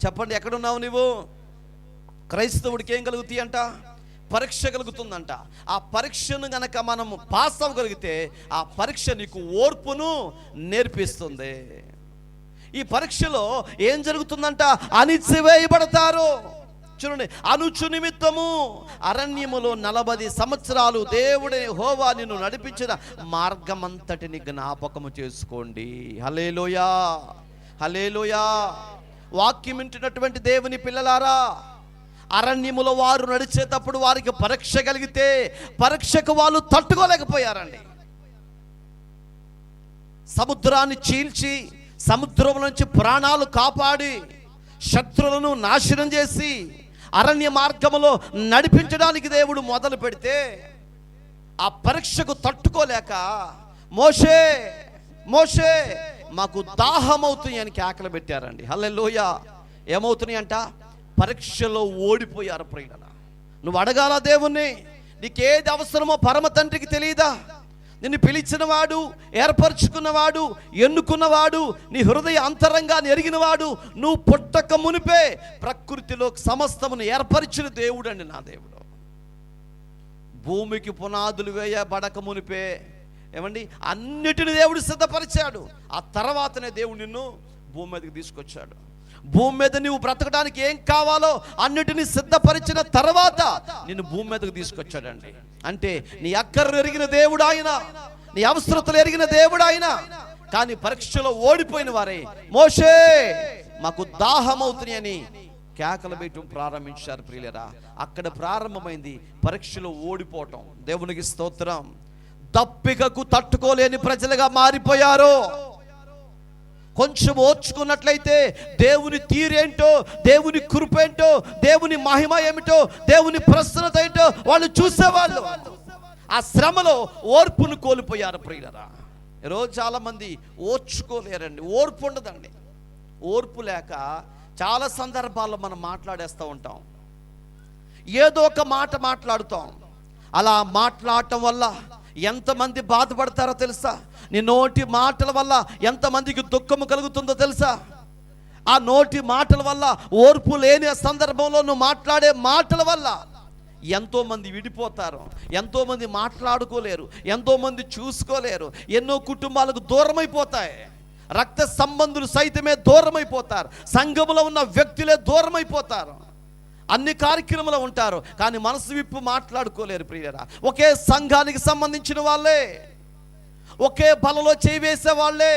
చెప్పండి, ఎక్కడున్నావు నువ్వు? క్రైస్తవుడికి ఏం కలుగుతాయి అంట? పరీక్ష కలుగుతుందంట. ఆ పరీక్షను గనక మనము పాస్ అవ్వగలిగితే ఆ పరీక్ష నీకు ఓర్పును నేర్పిస్తుంది. ఈ పరీక్షలో ఏం జరుగుతుందంట? అణిచివేయబడతారు. చూడండి, అనుచు నిమిత్తము అరణ్యములో 40 సంవత్సరాలు దేవుడి యెహోవా నిన్ను నడిపించిన మార్గమంతటిని జ్ఞాపకము చేసుకోండి. హల్లెలూయా, హల్లెలూయా. వాక్యం వింటున్నటువంటి దేవుని పిల్లలారా, అరణ్యములో వారు నడిచేటప్పుడు వారికి పరీక్ష కలిగితే పరీక్షకు వాళ్ళు తట్టుకోలేకపోయారండి. సముద్రాన్ని చీల్చి సముద్రం నుంచి ప్రాణాలు కాపాడి శత్రువులను నాశనం చేసి అరణ్య మార్గములో నడిపించడానికి దేవుడు మొదలు పెడితే ఆ పరీక్షకు తట్టుకోలేక మోషే మోషే మాకు దాహం అవుతుంది అని కేకలు పెట్టారండి. హల్లెలూయా. ఏమవుతున్నాయి అంట? పరీక్షలో ఓడిపోయారు ప్రియులారా. నువ్వు అడగాల దేవుణ్ణి, నీకేది అవసరమో పరమ తండ్రికి తెలియదా? నిన్ను పిలిచినవాడు, ఏర్పరచుకున్నవాడు, ఎన్నుకున్నవాడు, నీ హృదయ అంతరంగాన్ని ఎరిగినవాడు, నువ్వు పుట్టక మునిపే ప్రకృతిలో సమస్తమును ఏర్పరిచిన దేవుడు అండి నా దేవుడు. భూమికి పునాదులు వేయబడక మునిపే ఏమండి అన్నిటిని దేవుడు సిద్ధపరిచాడు. ఆ తర్వాతనే దేవుడు నిన్ను భూమి మీదకి తీసుకొచ్చాడు. భూమి మీద నువ్వు బ్రతకడానికి ఏం కావాలో అన్నిటిని సిద్ధపరిచిన తర్వాత నిన్ను భూమి మీదకు తీసుకొచ్చాడండి. అంటే నీ అక్కర్లు ఎరిగిన దేవుడు ఆయన, నీ అవసరతలు ఎరిగిన దేవుడు ఆయన. కానీ పరీక్షలో ఓడిపోయిన వారే మోషే మాకు దాహం అవుతుంది అని కేకలు వేయటం ప్రారంభించారు ప్రియులరా. అక్కడ ప్రారంభమైంది పరీక్షలో ఓడిపోవటం. దేవునికి స్తోత్రం. దప్పికకు తట్టుకోలేని ప్రజలుగా మారిపోయారు. కొంచెం ఓర్చుకున్నట్లయితే దేవుని తీరేంటో, దేవుని కృపేంటో, దేవుని మహిమ ఏమిటో, దేవుని ప్రసన్నత ఏంటో వాళ్ళు చూసేవాళ్ళు. ఆ శ్రమలో ఓర్పును కోల్పోయారు ప్రియులరా. ఈరోజు చాలా మంది ఓర్చుకోలేరండి, ఓర్పు ఉండదండి. ఓర్పు లేక చాలా సందర్భాల్లో మనం మాట్లాడేస్తూ ఉంటాం, ఏదో ఒక మాట మాట్లాడుతాం. అలా మాట్లాడటం వల్ల ఎంతమంది బాధపడతారో తెలుసా? నీ నోటి మాటల వల్ల ఎంతమందికి దుఃఖము కలుగుతుందో తెలుసా? ఆ నోటి మాటల వల్ల, ఓర్పు లేని సందర్భంలో నువ్వు మాట్లాడే మాటల వల్ల ఎంతోమంది విడిపోతారు, ఎంతోమంది మాట్లాడుకోలేరు, ఎంతోమంది చూసుకోలేరు, ఎన్నో కుటుంబాలకు దూరం అయిపోతాయి. రక్త సంబంధులు సైతమే దూరం అయిపోతారు, సంఘములో ఉన్న వ్యక్తులే దూరం అయిపోతారు. అన్ని కార్యక్రమాలు ఉంటారు కానీ మనసు విప్పు మాట్లాడుకోలేరు ప్రియులారా. ఒకే సంఘానికి సంబంధించిన వాళ్ళే, ఒకే బలలో చేయి వేసే వాళ్ళే,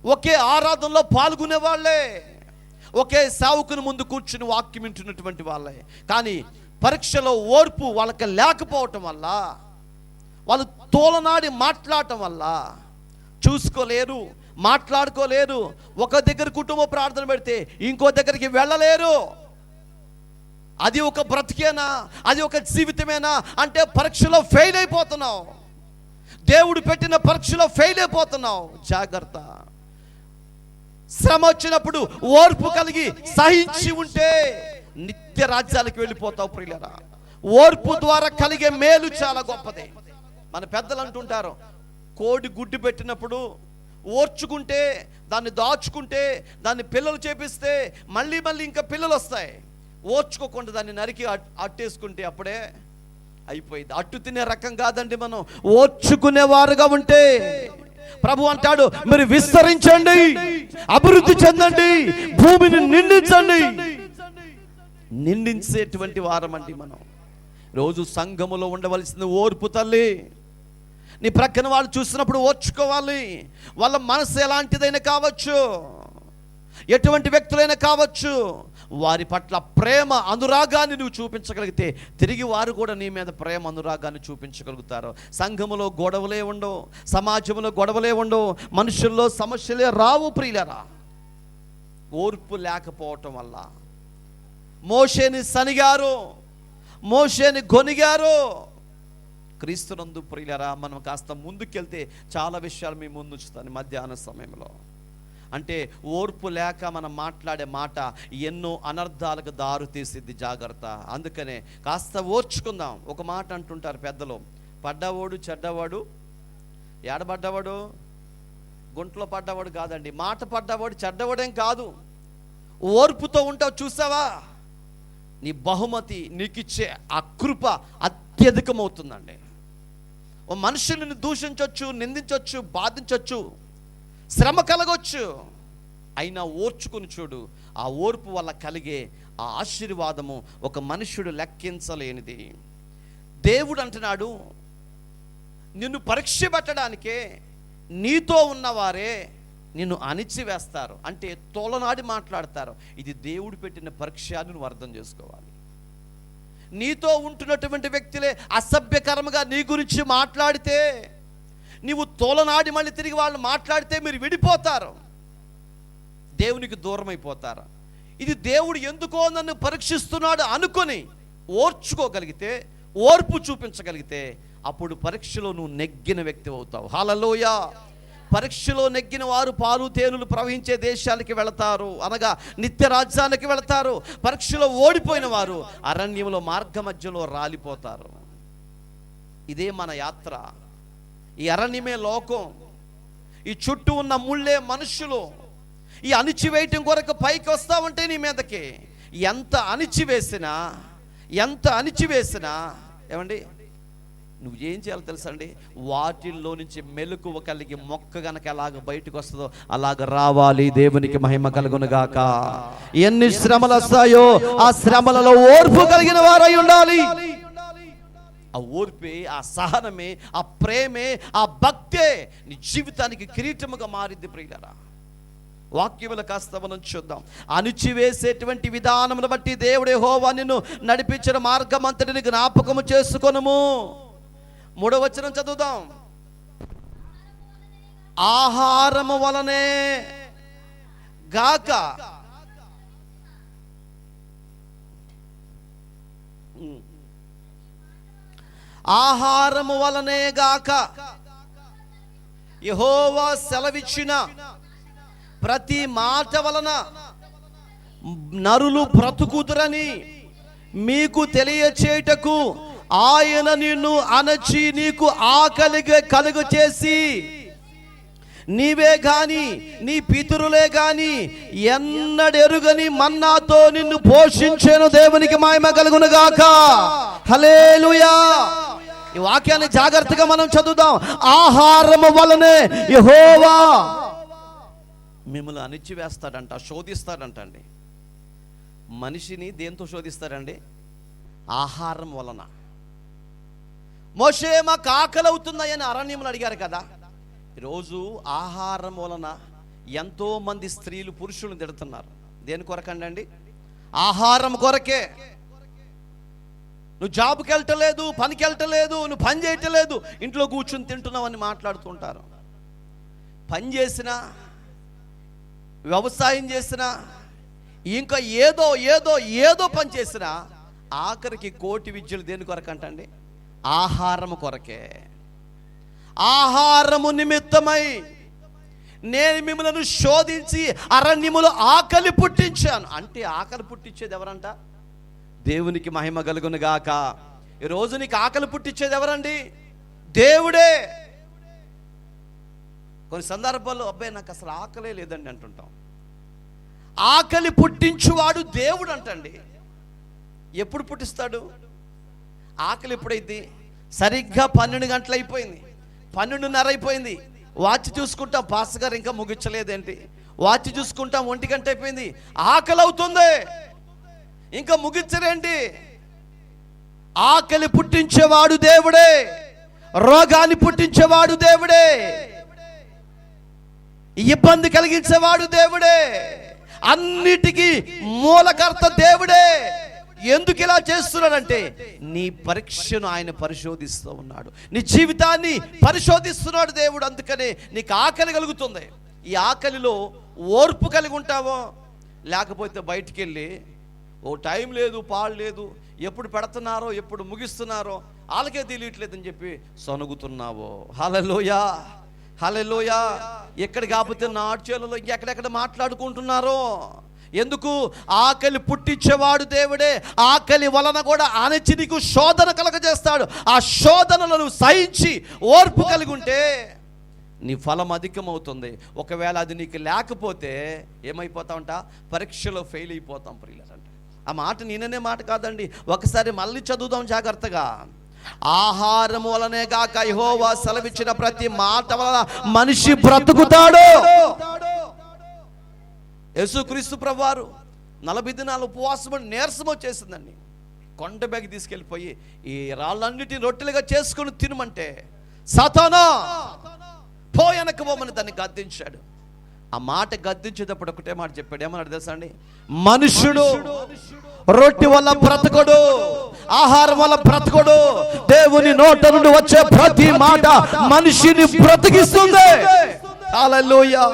ఒకే ఆరాధనలో పాల్గొనే వాళ్ళే, ఒకే సేవకుని ముందు కూర్చుని వాక్యం వింటున్నటువంటి వాళ్ళే. కానీ పరీక్షలో ఓర్పు వాళ్ళకి లేకపోవటం వల్ల, వాళ్ళు తోలనాడి మాట్లాడటం వల్ల చూసుకోలేరు, మాట్లాడుకోలేరు. ఒక దగ్గర కుటుంబ ప్రార్థన పెడితే ఇంకో దగ్గరికి వెళ్ళలేరు. అది ఒక బ్రతికేనా, అది ఒక జీవితమేనా అంటే పరీక్షలో ఫెయిల్ అయిపోతున్నావు. దేవుడు పెట్టిన పరీక్షలో ఫెయిల్ అయిపోతున్నావు. జాగ్రత్త. శ్రమ వచ్చినప్పుడు ఓర్పు కలిగి సహించి ఉంటే నిత్య రాజ్యాలకు వెళ్ళిపోతావు ప్రియులారా. ఓర్పు ద్వారా కలిగే మేలు చాలా గొప్పది. మన పెద్దలు అంటుంటారు, కోడి గుడ్డు పెట్టినప్పుడు ఓర్చుకుంటే, దాన్ని దాచుకుంటే, దాన్ని పిల్లలు చేపిస్తే మళ్ళీ మళ్ళీ ఇంకా పిల్లలు వస్తాయి. ఓర్చుకోకుండా దాన్ని నరికి అట్టేసుకుంటే అప్పుడే అయిపోయింది. అట్టు తినే రకం కాదండి మనం, ఓర్చుకునేవారుగా ఉంటే. ప్రభు అంటాడు, మీరు విస్తరించండి, అభివృద్ధి చెందండి, భూమిని నిండించండి. నిండించేటువంటి వారమండి మనం. రోజు సంఘములో ఉండవలసింది ఓర్పు తల్లి. నీ ప్రక్కన వాళ్ళు చూసినప్పుడు ఓర్చుకోవాలి. వాళ్ళ మనసు ఎలాంటిదైనా కావచ్చు, ఎటువంటి వ్యక్తులైనా కావచ్చు, వారి పట్ల ప్రేమ అనురాగాన్ని నువ్వు చూపించగలిగితే తిరిగి వారు కూడా నీ మీద ప్రేమ అనురాగాన్ని చూపించగలుగుతారు. సంఘములో గొడవలే ఉండవు, సమాజంలో గొడవలే ఉండవు, మనుషుల్లో సమస్యలే రావు ప్రియులరా. ఓర్పు లేకపోవటం వల్ల మోషేని సనిగారు, మోషేని గొనిగారు. క్రీస్తునందు ప్రియులరా, మనం కాస్త ముందుకెళ్తే చాలా విషయాలు మీ ముందు ఉంచుతాను మధ్యాహ్న సమయంలో. అంటే ఓర్పు లేక మనం మాట్లాడే మాట ఎన్నో అనర్థాలకు దారు తీసిద్ది. జాగ్రత్త. అందుకనే కాస్త ఓర్చుకుందాం. ఒక మాట అంటుంటారు పెద్దలు, పడ్డవాడు చెడ్డవాడు, ఏడబడ్డవాడు గుంటలో పడ్డవాడు కాదండి, మాట పడ్డవాడు చెడ్డవాడేం కాదు. ఓర్పుతో ఉంటావు చూసావా, నీ బహుమతి, నీకిచ్చే ఆ కృప అత్యధికమవుతుందండి. ఓ మనుషులను దూషించవచ్చు, నిందించవచ్చు, బాధించవచ్చు, శ్రమ కలగవచ్చు, అయినా ఓర్చుకుని చూడు. ఆ ఓర్పు వల్ల కలిగే ఆ ఆశీర్వాదము ఒక మనుష్యుడు లెక్కించలేనిది. దేవుడు అంటున్నాడు, నిన్ను పరీక్ష పెట్టడానికే నీతో ఉన్నవారే నిన్ను అణిచివేస్తారు, అంటే తోలనాడి మాట్లాడతారు. ఇది దేవుడు పెట్టిన పరీక్ష అని నువ్వు అర్థం చేసుకోవాలి. నీతో ఉంటున్నటువంటి వ్యక్తులే అసభ్యకరంగా నీ గురించి మాట్లాడితే, నీవు తోలనాడి మళ్ళీ తిరిగి వాళ్ళు మాట్లాడితే మీరు విడిపోతారు, దేవునికి దూరం అయిపోతారు. ఇది దేవుడు ఎందుకో నన్ను పరీక్షిస్తున్నాడు అనుకొని ఓర్చుకోగలిగితే, ఓర్పు చూపించగలిగితే, అప్పుడు పరీక్షలో నువ్వు నెగ్గిన వ్యక్తి అవుతావు. హల్లెలూయా. పరీక్షలో నెగ్గిన వారు పాలు తేనెలు ప్రవహించే దేశానికి వెళతారు, అనగా నిత్య రాజ్యానికి వెళతారు. పరీక్షలో ఓడిపోయిన వారు అరణ్యంలో మార్గ మధ్యలో రాలిపోతారు. ఇదే మన యాత్ర. ఈ అరణ్యమే లోకం, ఈ చుట్టూ ఉన్న ముళ్ళే మనుషులు. ఈ అణిచివేయటం కొరకు పైకి వస్తావంటే నీ మీదకి ఎంత అణిచివేసినా ఏమండి నువ్వు ఏం చేయాలో తెలుసా అండి? వాటిల్లో నుంచి మెలకువ కలిగి మొక్క గనక ఎలాగ బయటకు వస్తుందో అలాగ రావాలి. దేవునికి మహిమ కలుగునుగాక. ఎన్ని శ్రమలు వస్తాయో ఆ శ్రమలలో ఓర్పు కలిగిన వారై ఉండాలి. ఆ ఓర్పే, ఆ సహనమే, ఆ ప్రేమే, ఆ భక్తే నీ జీవితానికి కిరీటముగా మారింది ప్రియులారా. వాక్యములు కాస్త మనం చూద్దాం. అణిచివేసేటువంటి విధానమును బట్టి దేవుడు యెహోవా నిన్ను నడిపించిన మార్గం అంతటిని జ్ఞాపకము చేసుకొనుము. 3వ వచనం చదువుదాం. ఆహారము వలనే గాక ఆహారము వలనే గాక యెహోవా సెలవిచ్చిన ప్రతి మాట వలన నరులు బ్రతుకుదురని మీకు తెలియచేయుటకు ఆయన నిన్ను అణచి నీకు ఆకలి కలుగ చేసి, నీవే గాని నీ పితరులే గాని ఎన్నడెరుగని మన్నాతో నిన్ను పోషించెను. దేవునికి మహిమ కలుగునుగాక. హల్లెలూయా. ఈ వాక్యాన్ని జాగ్రత్తగా మనం చదువుదాం. ఆహారము వలనే యెహోవా మిమ్మల్ని అణిచివేస్తాడంట, శోధిస్తాడంట అండి. మనిషిని దేంతో శోధిస్తాడండి? ఆహారం వలన. మోషే మాకు ఆకలి అవుతుందని అరణ్యంలో అడిగారు కదా. ఈరోజు ఆహారం వలన ఎంతో మంది స్త్రీలు పురుషులను తిడుతున్నారు. దేని కొరకండి? ఆహారం కొరకే. నువ్వు జాబ్కి వెళ్ళటలేదు, పనికి వెళ్ళటలేదు, నువ్వు పని చేయటలేదు, ఇంట్లో కూర్చుని తింటున్నావు అని మాట్లాడుతుంటారు. పని చేసినా, వ్యవసాయం చేసినా, ఇంకా ఏదో ఏదో ఏదో పని చేసినా ఆఖరికి కోటి విద్యలు దేని కొరకంటండి? ఆహారము కొరకే. ఆహారము నిమిత్తమై నేను మిమ్మల్ని శోధించి అరణ్యములో ఆకలి పుట్టించాను. అంటే ఆకలి పుట్టించేది ఎవరంట? దేవునికి మహిమ కలుగునుగాక. ఈరోజు నీకు ఆకలి పుట్టించేది ఎవరండి? దేవుడే. కొన్ని సందర్భాల్లో అబ్బాయి నాకు అసలు ఆకలే లేదండి అంటుంటాం. ఆకలి పుట్టించువాడు దేవుడు అంటండి. ఎప్పుడు పుట్టిస్తాడు? ఆకలి ఎప్పుడైంది? సరిగ్గా 12 గంటలు అయిపోయింది, 12:30 అయిపోయింది. వాచ్ చూసుకుంటాం, పాస్టర్ గారు ఇంకా ముగించలేదేంటి? వాచ్ చూసుకుంటాం, 1 గంట అయిపోయింది. ఆకలి అవుతుంది, ఇంకా ముగించరేంటి? ఆకలి పుట్టించేవాడు దేవుడే, రోగాన్ని పుట్టించేవాడు దేవుడే, ఇబ్బంది కలిగించేవాడు దేవుడే, అన్నిటికీ మూలకర్త దేవుడే. ఎందుకు ఇలా చేస్తున్నాడంటే నీ పరీక్షను ఆయన పరిశోధిస్తూ ఉన్నాడు, నీ జీవితాన్ని పరిశోధిస్తున్నాడు దేవుడు. అందుకనే నీకు ఆకలి కలుగుతుంది. ఈ ఆకలిలో ఓర్పు కలిగి ఉంటావో, లేకపోతే బయటికి వెళ్ళి ఓ టైం లేదు, పాడు లేదు, ఎప్పుడు పెడుతున్నారో ఎప్పుడు ముగిస్తున్నారో వాళ్ళకే తెలియట్లేదని చెప్పి సొనుగుతున్నావో. హల్లెలూయా, హల్లెలూయా. ఎక్కడ కాకపోతే నాట్యాలలో ఇంకెక్కడెక్కడ మాట్లాడుకుంటున్నారో. ఎందుకు? ఆకలి పుట్టించేవాడు దేవుడే. ఆకలి వలన కూడా అణచి నీకు శోధన కలగజేస్తాడు. ఆ శోధనలను సహించి ఓర్పు కలిగి ఉంటే నీ ఫలం అధికమవుతుంది. ఒకవేళ అది నీకు లేకపోతే ఏమైపోతావంట? పరీక్షలో ఫెయిల్ అయిపోతాం ప్రియులంట. ఆ మాట నేననే మాట కాదండి, ఒకసారి మళ్ళీ చదువుదాం జాగ్రత్తగా. ఆహారం వలనే గాక యెహోవా సెలవిచ్చిన ప్రతి మాట వలన మనిషి బ్రతుకుతాడు. యేసుక్రీస్తు ప్రభువారు 40 దినాలు ఉపవాసం నీరసం వచ్చేసిందండి. కొండ బ్యాగ్ తీసుకెళ్ళిపోయి ఈ రాళ్ళన్నిటిని రొట్టెలుగా చేసుకుని తినమంటే సాతానా పోయనక పోమని దాన్ని గద్దించాడు. ఆ మాట గద్దించేటప్పుడు ఒకటే మాట చెప్పాడు. ఏమన్నాడు తెలుసా అండి? మనుష్యుడు రొట్టె వల్ల బ్రతకడు, ఆహారం వల్ల బ్రతకడు, దేవుని నోట నుండి వచ్చే ప్రతి మాట మనిషిని బ్రతికిస్తుంది. హల్లెలూయా.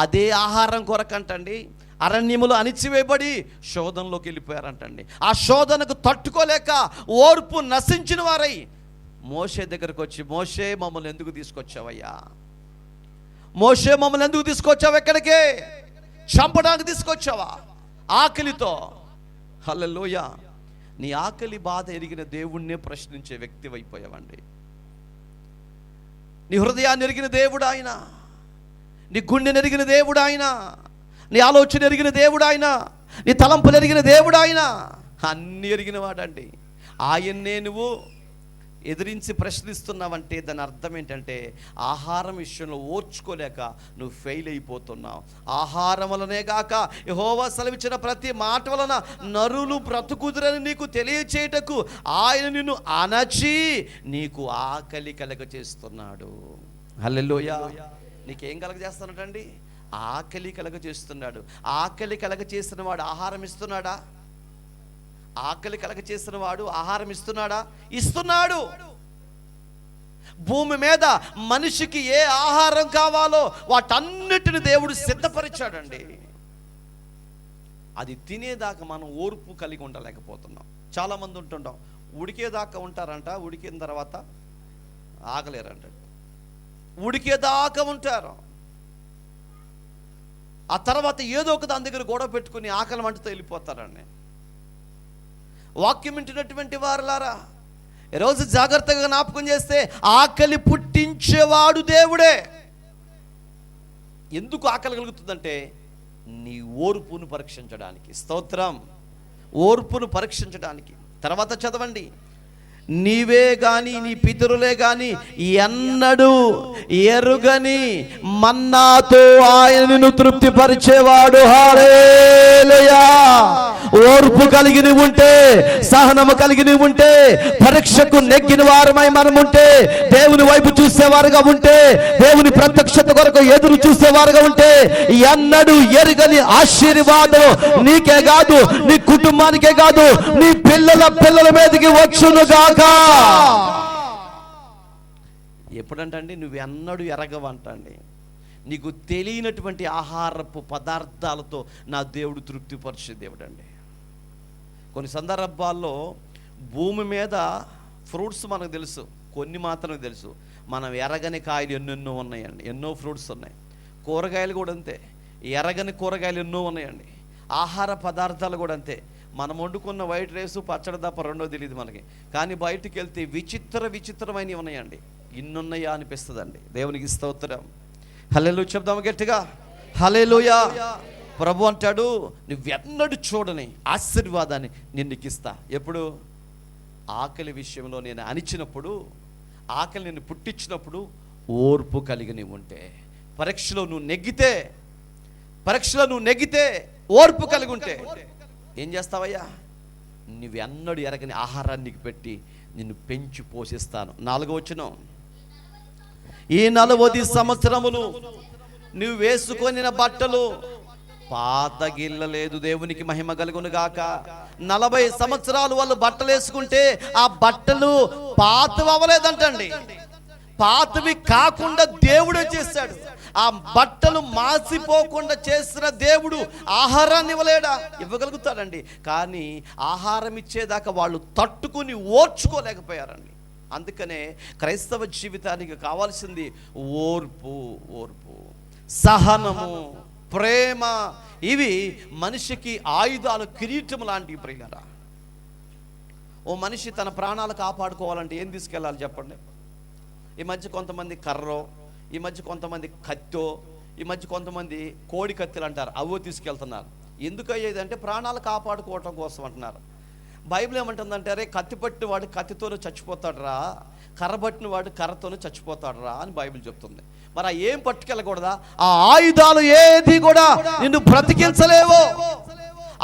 అదే ఆహారం కొరకంటండి అరణ్యములు అణిచివేయబడి శోధనలోకి వెళ్ళిపోయారంటండి. ఆ శోధనకు తట్టుకోలేక ఓర్పు నశించిన వారై మోషే దగ్గరకు వచ్చి, మోషే మమ్మల్ని ఎందుకు తీసుకొచ్చావయ్యా? మోషే మమ్మల్ని ఎందుకు తీసుకొచ్చావు? ఎక్కడికే? చంపడానికి తీసుకొచ్చావా? ఆకలితో. హల్లెలూయా. నీ ఆకలి బాధ ఎరిగిన దేవుణ్ణే ప్రశ్నించే వ్యక్తి అయిపోయావండి. నీ హృదయాన్ని ఎరిగిన దేవుడు ఆయన, నీ గుండెని ఎరిగిన దేవుడు ఆయన, నీ ఆలోచన ఎరిగిన దేవుడు ఆయన, నీ తలంపులు ఎరిగిన దేవుడు ఆయన, అన్నీ ఎరిగిన వాడండి. ఆయన్నే నువ్వు ఎదిరించి ప్రశ్నిస్తున్నావంటే దాని అర్థం ఏంటంటే ఆహారం విషయంలో ఓర్చుకోలేక నువ్వు ఫెయిల్ అయిపోతున్నావు. ఆహారం వలనే కాక యెహోవా సెలవిచ్చిన ప్రతి మాట వలన నరులు బ్రతుకుదురని నీకు తెలియచేయటకు ఆయన నిన్ను అణచి నీకు ఆకలి కలగ చేస్తున్నాడు. హల్లెలూయా. నీకేం కలగ చేస్తున్నాడండి? ఆకలి కలగ చేస్తున్నాడు. ఆకలి కలగ చేసిన వాడు ఆహారం ఇస్తున్నాడా? ఆకలి కలగ చేసిన వాడు ఆహారం ఇస్తున్నాడా? ఇస్తున్నాడు. భూమి మీద మనిషికి ఏ ఆహారం కావాలో వాటన్నిటిని దేవుడు సిద్ధపరిచాడండి. అది తినేదాకా మనం ఓర్పు కలిగి ఉండలేకపోతున్నాం. చాలామంది ఉంటుంటాం, ఉడికేదాకా ఉంటారంట, ఉడికిన తర్వాత ఆగలేరంట. ఉడికేదాకా ఉంటారు, ఆ తర్వాత ఏదో ఒక దాని దగ్గర గొడవ పెట్టుకుని ఆకలి మంటతో వెళ్ళిపోతారండి. వాక్యం వింటున్నటువంటి వారులారా, ఈరోజు జాగ్రత్తగా జ్ఞాపకం చేస్తే ఆకలి పుట్టించేవాడు దేవుడే. ఎందుకు ఆకలి కలుగుతుందంటే నీ ఓర్పును పరీక్షించడానికి. స్తోత్రం. ఓర్పును పరీక్షించడానికి. తర్వాత చదవండి. నీవే గాని నీ పితరులే గాని ఎన్నడూ ఎరుగని మన్నాతో ఆయనను తృప్తిపరిచేవాడు. హల్లెలూయా. ఓర్పు కలిగి ఉంటే, సహనము కలిగి ఉంటే, పరీక్షకు నెగ్గిన వారమై మనం ఉంటే, దేవుని వైపు చూసేవారుగా ఉంటే, దేవుని ప్రత్యక్షత కొరకు ఎదురు చూసేవారుగా ఉంటే, ఎన్నడూ ఎరుగని ఆశీర్వాదం నీకే కాదు, నీ కుటుంబానికే కాదు, నీ పిల్లల మీదకి వచ్చునుగా. ఎప్పుడంటండి నువ్వు ఎన్నడూ ఎరగవంటండి. నీకు తెలియనటువంటి ఆహారపు పదార్థాలతో నా దేవుడు తృప్తిపరిచే దేవుడు అండి. కొన్ని సందర్భాల్లో భూమి మీద ఫ్రూట్స్ మనకు తెలుసు, కొన్ని మాత్రమే తెలుసు. మనం ఎరగని కాయలు ఎన్నెన్నో ఉన్నాయండి, ఎన్నో ఫ్రూట్స్ ఉన్నాయి. కూరగాయలు కూడా అంతే, ఎరగని కూరగాయలు ఎన్నో ఉన్నాయండి. ఆహార పదార్థాలు కూడా అంతే. మనం వండుకున్న వైట్ రైసు పచ్చడి తప్ప రెండో తెలియదు మనకి. కానీ బయటికి వెళ్తే విచిత్రమైనవి ఉన్నాయండి. ఇన్నున్నాయా అనిపిస్తుందండి. దేవునికి స్తోత్రం. హల్లెలూయా చెప్దాము గట్టిగా. హల్లెలూయా. ప్రభు అంటాడు, నువ్వెన్నడూ చూడని ఆశీర్వాదాన్ని నేను నీకు ఇస్తా. ఎప్పుడు? ఆకలి విషయంలో నేను అణిచినప్పుడు, ఆకలి నేను పుట్టించినప్పుడు ఓర్పు కలిగి నీవు ఉంటే, పరీక్షలో నువ్వు నెగ్గితే ఓర్పు కలిగి ఉంటే ఏం చేస్తావయ్యా? నువ్వెన్నడూ ఎరగని ఆహారాన్ని నీకు పెట్టి నిన్ను పెంచి పోషిస్తాను. 4వ వచనం. ఈ 40 సంవత్సరములు నువ్వు వేసుకొనిన బట్టలు పాత గిల్లలేదు. దేవునికి మహిమ కలుగును గాక. 40 సంవత్సరాలు వాళ్ళు బట్టలు వేసుకుంటే ఆ బట్టలు పాతవి అవ్వలేదంటండి. పాతవి కాకుండా దేవుడే చేశాడు. ఆ బట్టలు మాసిపోకుండా చేసిన దేవుడు ఆహారాన్ని ఇవ్వగలుగుతాడండి. కానీ ఆహారం ఇచ్చేదాకా వాళ్ళు తట్టుకుని ఓర్చుకోలేకపోయారండి. అందుకనే క్రైస్తవ జీవితానికి కావాల్సింది ఓర్పు, సహనము, ప్రేమ. ఇవి మనిషికి ఆయుధాలు, కిరీటం లాంటివి. ప్రియులారా, ఓ మనిషి తన ప్రాణాలు కాపాడుకోవాలంటే ఏం తీసుకెళ్ళాలి చెప్పండి? ఈ మధ్య కొంతమంది కర్రో, ఈ మధ్య కొంతమంది కత్తో, ఈ మధ్య కొంతమంది కోడి కత్తులు అంటారు, అవో తీసుకెళ్తున్నారు. ఎందుకు అయ్యేది అంటే ప్రాణాలు కాపాడుకోవటం కోసం అంటున్నారు. బైబిల్ ఏమంటుందంటే, అరే కత్తి పట్టిన వాడు కత్తితోనే చచ్చిపోతాడు రా, కర్ర పట్టిన వాడు కర్రతోనే చచ్చిపోతాడు రా అని బైబిల్ చెప్తుంది. మరి ఏం పట్టుకెళ్ళకూడదా? ఆ ఆయుధాలు ఏది కూడా నిన్ను బ్రతికించలేవు,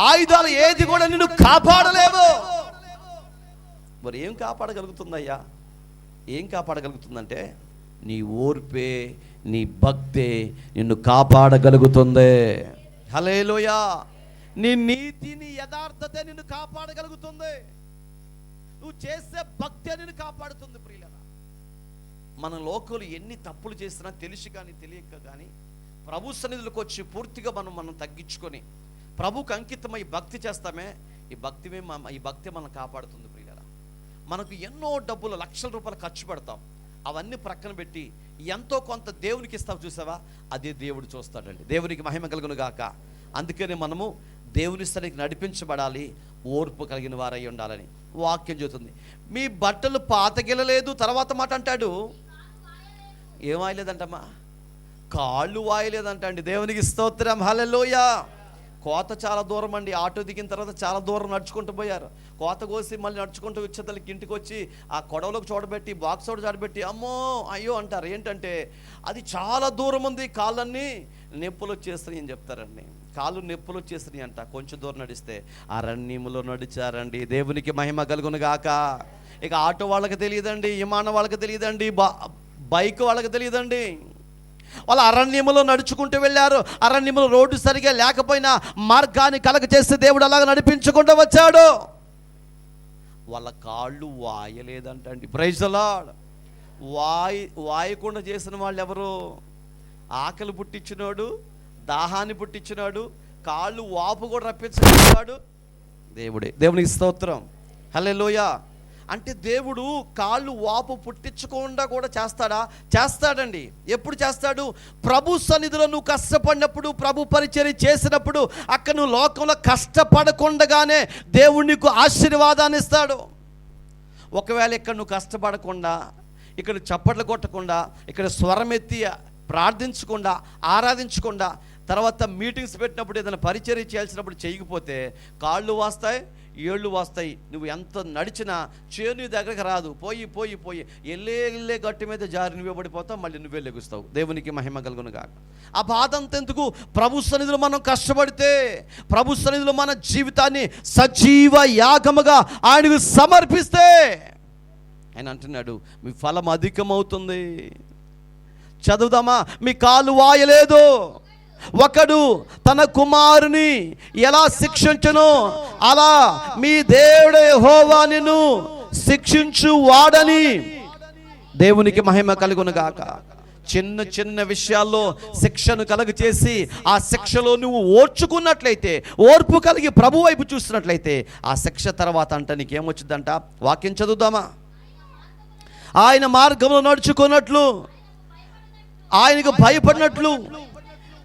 ఆయుధాలు ఏది కూడా నిన్ను కాపాడలేవు. మరి ఏం కాపాడగలుగుతుందయ్యా? ఏం కాపాడగలుగుతుందంటే నీ ఓర్పే, నీ భక్తే నిన్ను కాపాడగలుగుతుంది. హల్లెలూయా. నీ నీతి, నీ యథార్థత నిన్ను కాపాడగలుగుతుంది. నువ్వు చేసే భక్తి నిన్ను కాపాడుతుంది. ప్రియులరా, మన లోకంలో ఎన్ని తప్పులు చేసినా తెలిసి కానీ తెలియక కానీ ప్రభు సన్నిధిలోకి వచ్చి పూర్తిగా మనం తగ్గించుకొని ప్రభుకు అంకితమై భక్తి చేస్తామే, ఈ భక్తి మనం కాపాడుతుంది. ప్రియులరా, మనకు ఎన్నో డబ్బులు, లక్షల రూపాయలు ఖర్చు పెడతాం, అవన్నీ ప్రక్కన పెట్టి ఎంతో కొంత దేవునికి ఇస్తావు చూసావా, అదే దేవుడు చూస్తాడండి. దేవునికి మహిమ కలుగును గాక. అందుకని మనము దేవుని సన్నిధికి నడిపించబడాలి, ఓర్పు కలిగిన వారై ఉండాలని వాక్యం చెబుతుంది. మీ బట్టలు పాతగిలలేదు. తర్వాత మాట అంటాడు, ఏం వాయలేదంటమ్మా? కాళ్ళు వాయలేదంట అండి. దేవునికి స్తోత్రం. హల్లెలూయా. కోత చాలా దూరం అండి. ఆటో దిగిన తర్వాత చాలా దూరం నడుచుకుంటూ పోయారు. కోత కోసి మళ్ళీ నడుచుకుంటూ వచ్చేతలకి ఇంటికి వచ్చి ఆ కొడవలోకి చూడబెట్టి బాక్స్ ఒకటి చూడబెట్టి అమ్మో అయ్యో అంటారు. ఏంటంటే అది చాలా దూరం ఉంది, కాళ్ళన్నీ నొప్పులు వచ్చేస్తున్నాయి అని చెప్తారండి. కాళ్ళు నొప్పులు వచ్చేస్తున్నాయి అంట. కొంచెం దూరం నడిస్తే అరణ్యములో నడిచారండి. దేవునికి మహిమ కలుగును గాక. ఇక ఆటో వాళ్ళకి తెలియదండి, విమానం వాళ్ళకి తెలియదండి, బైక్ వాళ్ళకి తెలియదండి. వాళ్ళు అరణ్యములో నడుచుకుంటూ వెళ్ళారు. అరణ్యములో రోడ్డు సరిగా లేకపోయినా మార్గాన్ని కలగ చేస్తే దేవుడు అలాగ నడిపించుకుంటూ వచ్చాడు. వాళ్ళ కాళ్ళు వాయలేదంటండి. Praise the Lord. వాయకుండా చేసిన వాళ్ళు ఎవరు? ఆకలి పుట్టించినాడు, దాహాన్ని పుట్టించినాడు, కాళ్ళు వాపు కూడా రప్పించగలిగాడు దేవుడే. దేవునికి స్తోత్రం. హల్లెలూయా. అంటే దేవుడు కాళ్ళు వాపు పుట్టించకుండా కూడా చేస్తాడా? చేస్తాడండి. ఎప్పుడు చేస్తాడు? ప్రభు సన్నిధిలో నువ్వు కష్టపడినప్పుడు, ప్రభు పరిచర్య చేసినప్పుడు, అక్కడ నువ్వు లోకంలో కష్టపడకుండానే దేవుడు నీకు ఆశీర్వాదాన్ని ఇస్తాడు. ఒకవేళ ఇక్కడ నువ్వు కష్టపడకుండా, ఇక్కడ చప్పట్లు కొట్టకుండా, ఇక్కడ స్వరమెత్తి ప్రార్థించకుండా, ఆరాధించకుండా, తర్వాత మీటింగ్స్ పెట్టినప్పుడు ఏదైనా పరిచర్య చేయాల్సినప్పుడు చేయకపోతే కాళ్ళు వాస్తాయి, ఏళ్ళు వాస్తాయి. నువ్వు ఎంత నడిచినా చేను దగ్గరకు రాదు. పోయి పోయి పోయి ఎల్లే గట్టి మీద జారి నువ్వే పడిపోతావు, మళ్ళీ నువ్వే లెగుస్తావు. దేవునికి మహిమ కలుగును గాక. ఆ బాధ అంతెందుకు? ప్రభు సన్నిధిలో మనం కష్టపడితే, ప్రభు సన్నిధిలో మన జీవితాన్ని సజీవ యాగముగా ఆయనకు సమర్పిస్తే ఆయన అంటున్నాడు, మీ ఫలం అధికమవుతుంది. చదువుదామా? మీ కాలు వాయలేదు. ఒకడు తన కుమారుని ఎలా శిక్షించును, అలా మీ దేవుడు యెహోవా నిన్ను శిక్షించు వాడని. దేవునికి మహిమ కలుగును గాక. చిన్న చిన్న విషయాల్లో శిక్షను కలుగచేసి ఆ శిక్షలో నువ్వు ఓర్చుకున్నట్లయితే, ఓర్పు కలిగి ప్రభు వైపు చూస్తున్నట్లయితే, ఆ శిక్ష తర్వాత అంట నీకేమొచ్చిందంట? వాక్యం చదువుదామా? ఆయన మార్గంలో నడుచుకున్నట్లు, ఆయనకు భయపడినట్లు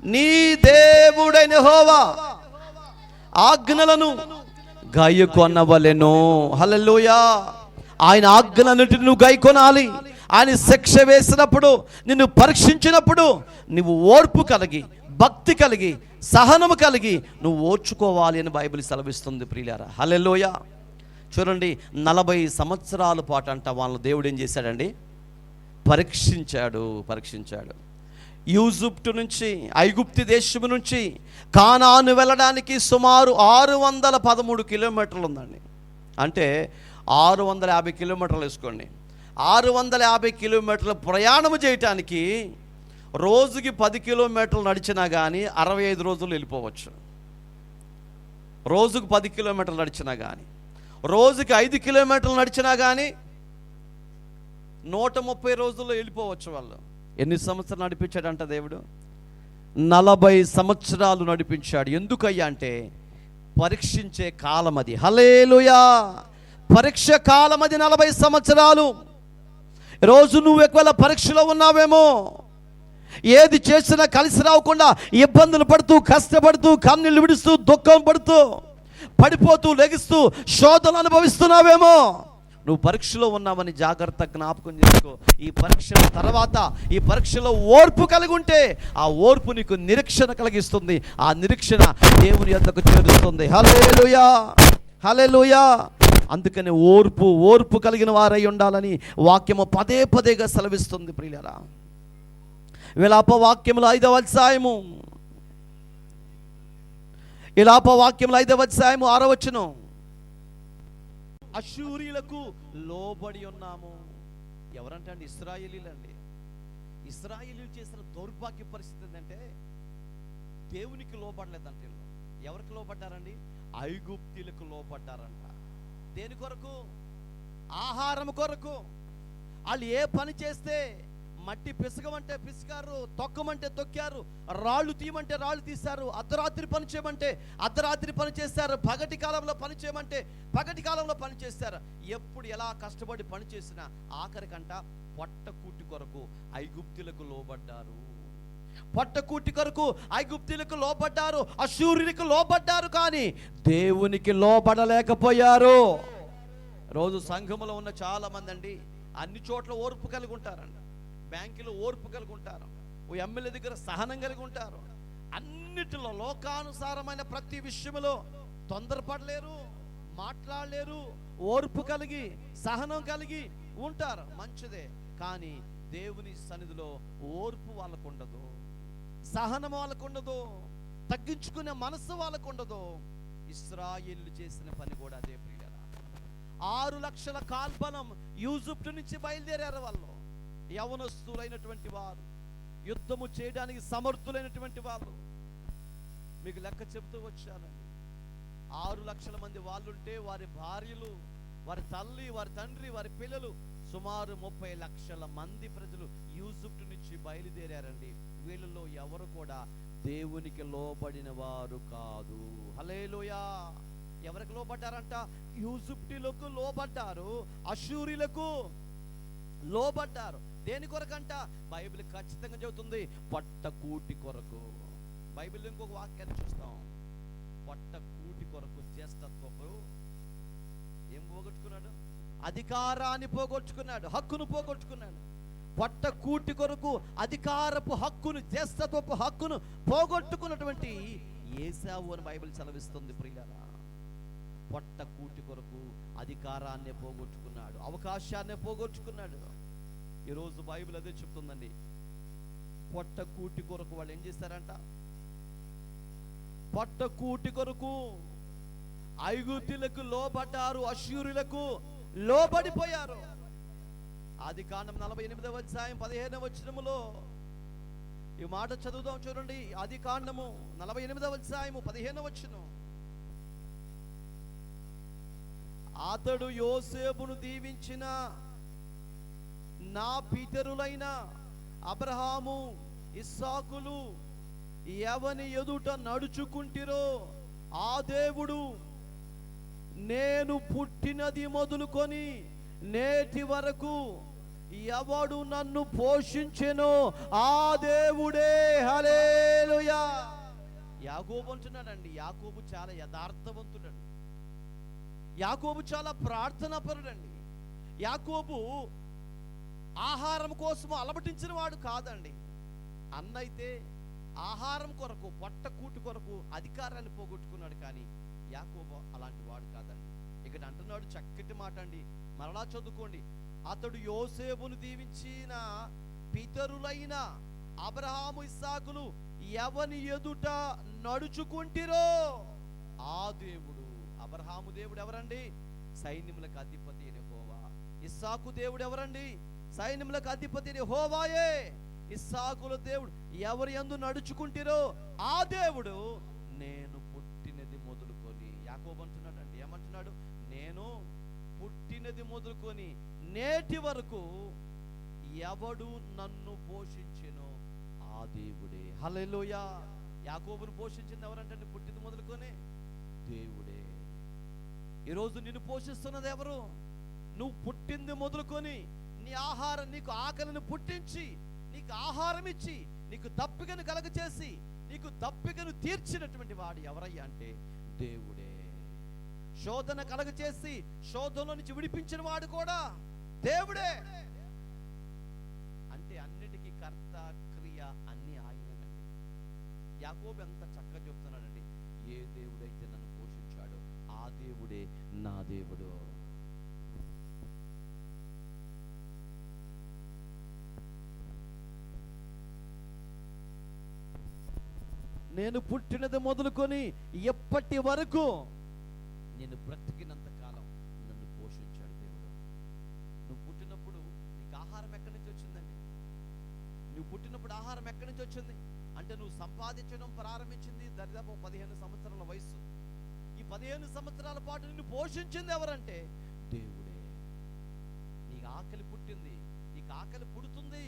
నీ దేవుడైన యెహోవా ఆజ్ఞలను గైకొనవలెను. హల్లెలూయా. ఆయన ఆజ్ఞలన్నిటిని నువ్వు గైకొనాలి. ఆయన శిక్ష వేసినప్పుడు, నిన్ను పరీక్షించినప్పుడు నువ్వు ఓర్పు కలిగి, భక్తి కలిగి, సహనము కలిగి నువ్వు ఓర్చుకోవాలి అని బైబిల్ సెలవిస్తుంది. ప్రియులారా, హల్లెలూయా. చూడండి, 40 సంవత్సరాల పాటు అంట వాళ్ళ దేవుడు ఏం చేశాడండి? పరీక్షించాడు. ఈజిప్టు నుంచి, ఐగుప్తు దేశం నుంచి కానాను వెళ్ళడానికి సుమారు 613 కిలోమీటర్లు ఉందండి. అంటే 650 కిలోమీటర్లు వేసుకోండి. 650 కిలోమీటర్ల ప్రయాణం చేయటానికి రోజుకి 10 కిలోమీటర్లు నడిచినా కానీ 65 రోజులు వెళ్ళిపోవచ్చు. రోజుకు 10 కిలోమీటర్లు నడిచినా కానీ, రోజుకి 5 కిలోమీటర్లు నడిచినా కానీ 130 రోజుల్లో వెళ్ళిపోవచ్చు వాళ్ళు. ఎన్ని సంవత్సరాలు నడిపించాడంట దేవుడు? 40 సంవత్సరాలు నడిపించాడు. ఎందుకయ్యా అంటే పరీక్షించే కాలం అది. హల్లెలూయా. పరీక్ష కాలం అది 40 సంవత్సరాలు. రోజు నువ్వు ఒకవేళ పరీక్షలో ఉన్నావేమో, ఏది చేసినా కలిసి రాకుండా ఇబ్బందులు పడుతూ, కష్టపడుతూ, కన్నీళ్ళు విడుస్తూ, దుఃఖం పడుతూ, పడిపోతూ, లెగిస్తూ శోధనలు అనుభవిస్తున్నావేమో, నువ్వు పరీక్షలో ఉన్నావని జాగ్రత్త జ్ఞాపకం చేసుకో. ఈ పరీక్షల తర్వాత, ఈ పరీక్షలో ఓర్పు కలిగి ఉంటే ఆ ఓర్పు నీకు నిరీక్షణ కలిగిస్తుంది. ఆ నిరీక్షణ దేవుని యొద్దకు చేరుస్తుంది. హల్లెలూయా, హల్లెలూయా. అందుకని ఓర్పు కలిగిన వారై ఉండాలని వాక్యము పదే పదేగా సెలవిస్తుంది. ప్రియులారా, విలాప వాక్యములు 5వ అధ్యాయము, విలాప వాక్యములు 5వ అధ్యాయము 6వ వచనం, అష్షూరీయులకు లోబడి ఉన్నాము. ఎవరంటే అండి? ఇశ్రాయేలీలండి. ఇశ్రాయేలీలు చేసిన దౌర్భాగ్య పరిస్థితి ఏంటంటే దేవునికి లోబడలేదంటే. ఎవరికి లోబడ్డారండి? ఐగుప్తీయులకు లోబడ్డారంట. దేని కొరకు? ఆహారం కొరకు. వాళ్ళు ఏ పని చేస్తే మట్టి పిసకమంటే పిసికారు, తొక్కమంటే తొక్కారు, రాళ్ళు తీయమంటే రాళ్ళు తీశారు, అర్ధరాత్రి పని చేయమంటే అర్ధరాత్రి పని చేశారు, పగటి కాలంలో పని చేయమంటే పగటి కాలంలో పని చేశారు. ఎప్పుడు ఎలా కష్టపడి పని చేసినా ఆఖరికంట పొట్టకూటి కొరకు ఐగుప్తులకు లోబడ్డారు. పొట్టకూటి కొరకు ఐగుప్తులకు లోబడ్డారు, అష్షూరీయులకు లోబడ్డారు, కానీ దేవునికి లోబడలేకపోయారు. రోజు సంఘములో ఉన్న చాలా మంది అండి అన్ని చోట్ల ఓర్పు కలిగి ఉంటారండి. బ్యాంకులో ఓర్పు కలిగి ఉంటారు, ఓ ఎమ్మెల్యే దగ్గర సహనం కలిగి ఉంటారు. అన్నిటిలో లోకానుసారమైన ప్రతి విషయంలో తొందరపడలేరు, మాట్లాడలేరు, ఓర్పు కలిగి సహనం కలిగి ఉంటారు. మంచిదే, కానీ దేవుని సన్నిధిలో ఓర్పు వాళ్ళకు ఉండదు, సహనం వాళ్ళకు ఉండదు, తగ్గించుకునే మనసు వాళ్ళకు ఉండదు. ఇశ్రాయేలు చేసిన పని కూడా అదే ప్రియులారా. 6 లక్షల కాల్బలం ఈజిప్ట్ నుంచి బయలుదేరారు వాళ్ళు. యవనస్తులైనటువంటి వారు, యుద్ధము చేయడానికి సమర్థులైనటువంటి వాళ్ళు. మీకు లెక్క చెబుతూ వచ్చానండి. 6 లక్షల మంది వాళ్ళుంటే వారి భార్యలు, వారి తల్లి, వారి తండ్రి, వారి పిల్లలు, సుమారు 30 లక్షల మంది ప్రజలు ఈజిప్ట్ నుంచి బయలుదేరారండి. వీళ్ళలో ఎవరు కూడా దేవునికి లోబడిన వారు కాదు. హల్లెలూయా. ఎవరికి లోబడ్డారంట? ఈజిప్టులకు లోబడ్డారు, అష్షూరీయులకు లోబడ్డారు. దేని కొరకంట? బైబిల్ ఖచ్చితంగా చెబుతుంది, పొట్టకూటి కొరకు. బైబిల్ ఇంకొక వాక్యాన్ని చూస్తాం, పొట్టకూటి కొరకు జ్యేష్ఠత్వపు ఏం పోగొట్టుకున్నాడు? అధికారాన్ని పోగొట్టుకున్నాడు, హక్కును పోగొట్టుకున్నాడు. పొట్టకూటి కొరకు అధికారపు హక్కును, జ్యేష్ఠత్వపు హక్కును పోగొట్టుకున్నటువంటి ఏశావు అని బైబిల్ సెలవిస్తుంది. ప్రియులారా, పొట్టకూటి కొరకు అధికారాన్ని పోగొట్టుకున్నాడు, అవకాశాన్ని పోగొట్టుకున్నాడు. ఈరోజు బైబిల్ అదే చెప్తుందండి. పొట్టకూటి కొరకు వాళ్ళు ఏం చేశారంట? పొట్టకూటి కొరకు ఐగుప్తీయులకు లోబడ్డారు, అష్షూరీయులకు లోబడిపోయారు. ఆదికాండం 48వ అధ్యాయం 15వ వచనములో ఈ మాట చదువుదాం, చూడండి. ఆదికాండము 48వ అధ్యాయము 15వ వచనం. అతడు యోసేపును దీవించిన నా పితరులైన అబ్రహాము, ఇస్సాకులు ఎవని ఎదుట నడుచుకుంటిరో ఆ దేవుడు నేను పుట్టినది మొదలుకొని నేటి వరకు ఎవడు నన్ను పోషించెనో ఆ దేవుడే. హల్లెలూయా. యాకోబు అంటున్నాడండి. యాకోబు చాలా యథార్థవంతుడండి. యాకోబు చాలా ప్రార్థనాపరుడండి. యాకోబు ఆహారం కోసం అలమటించిన వాడు కాదండి. అన్నైతే ఆహారం కొరకు, పొట్టకూటి కొరకు అధికారాన్ని పోగొట్టుకున్నాడు, కానీ యాకోబు అలాంటి వాడు కాదండి. ఇక్కడ అంటున్నాడు చక్కటి మాట అండి, మరలా చదువుకోండి. అతడు యోసేపును దీవించిన పితరులైన అబ్రహాము, ఇస్సాకులు ఎవని ఎదుట నడుచుకుంటిరో ఆ దేవుడు. అబ్రహాము దేవుడు ఎవరండి? సైన్యములకు అధిపతి యెహోవా. ఇస్సాకు దేవుడు ఎవరండి? సైన్యములకు అధిపతి యెహోవాయే. ఇస్సాకుల దేవుడు ఎవరి యందు నడుచుకుంటిరో ఆ దేవుడు నేను పుట్టినది మొదలుకొని. యాకోబు అంటున్నాడు, ఏమంటున్నాడు? నేను పుట్టినది మొదలుకొని నేటి వరకు ఎవడు నన్ను పోషించెనో ఆ దేవుడే. హల్లెలూయా. యాకోబును పోషించింది ఎవరంటే పుట్టింది మొదలుకొని దేవుడే. ఈరోజు నిన్ను పోషిస్తున్నది ఎవరు? నువ్వు పుట్టింది మొదలుకొని నీ ఆహారం, నీకు ఆకలిని పుట్టించి, నీకు ఆహారం ఇచ్చి, నీకు దప్పికను కలగచేసి, నీకు దప్పికను తీర్చినటువంటి వాడు ఎవరయ్యా అంటే దేవుడే. శోధన కలగచేసి శోధనలో నుంచి విడిపించిన వాడు కూడా దేవుడే. అంటే అన్నిటికీ కర్త క్రియ అన్ని ఆయనేనండి. యాకోబు ఎంత చక్కగా చెప్తున్నాడండి, ఏ దేవుడైతే నన్ను పోషించాడో ఆ దేవుడే నా దేవుడు. నేను పుట్టినది మొదలుకొని ఎప్పటి వరకు నేను బ్రతికినంత కాలం నన్ను పోషించాడు దేవుడు. నువ్వు పుట్టినప్పుడు నీకు ఆహారం ఎక్కడి నుంచి వచ్చిందండి? నువ్వు పుట్టినప్పుడు ఆహారం ఎక్కడి నుంచి వచ్చింది అంటే నువ్వు సంపాదించడం ప్రారంభించింది దరిదాపు 15 సంవత్సరాల వయసు. ఈ 15 సంవత్సరాల పాటు నిన్ను పోషించింది ఎవరంటే దేవుడే. నీకు ఆకలి పుట్టింది, నీకు ఆకలి పుడుతుంది,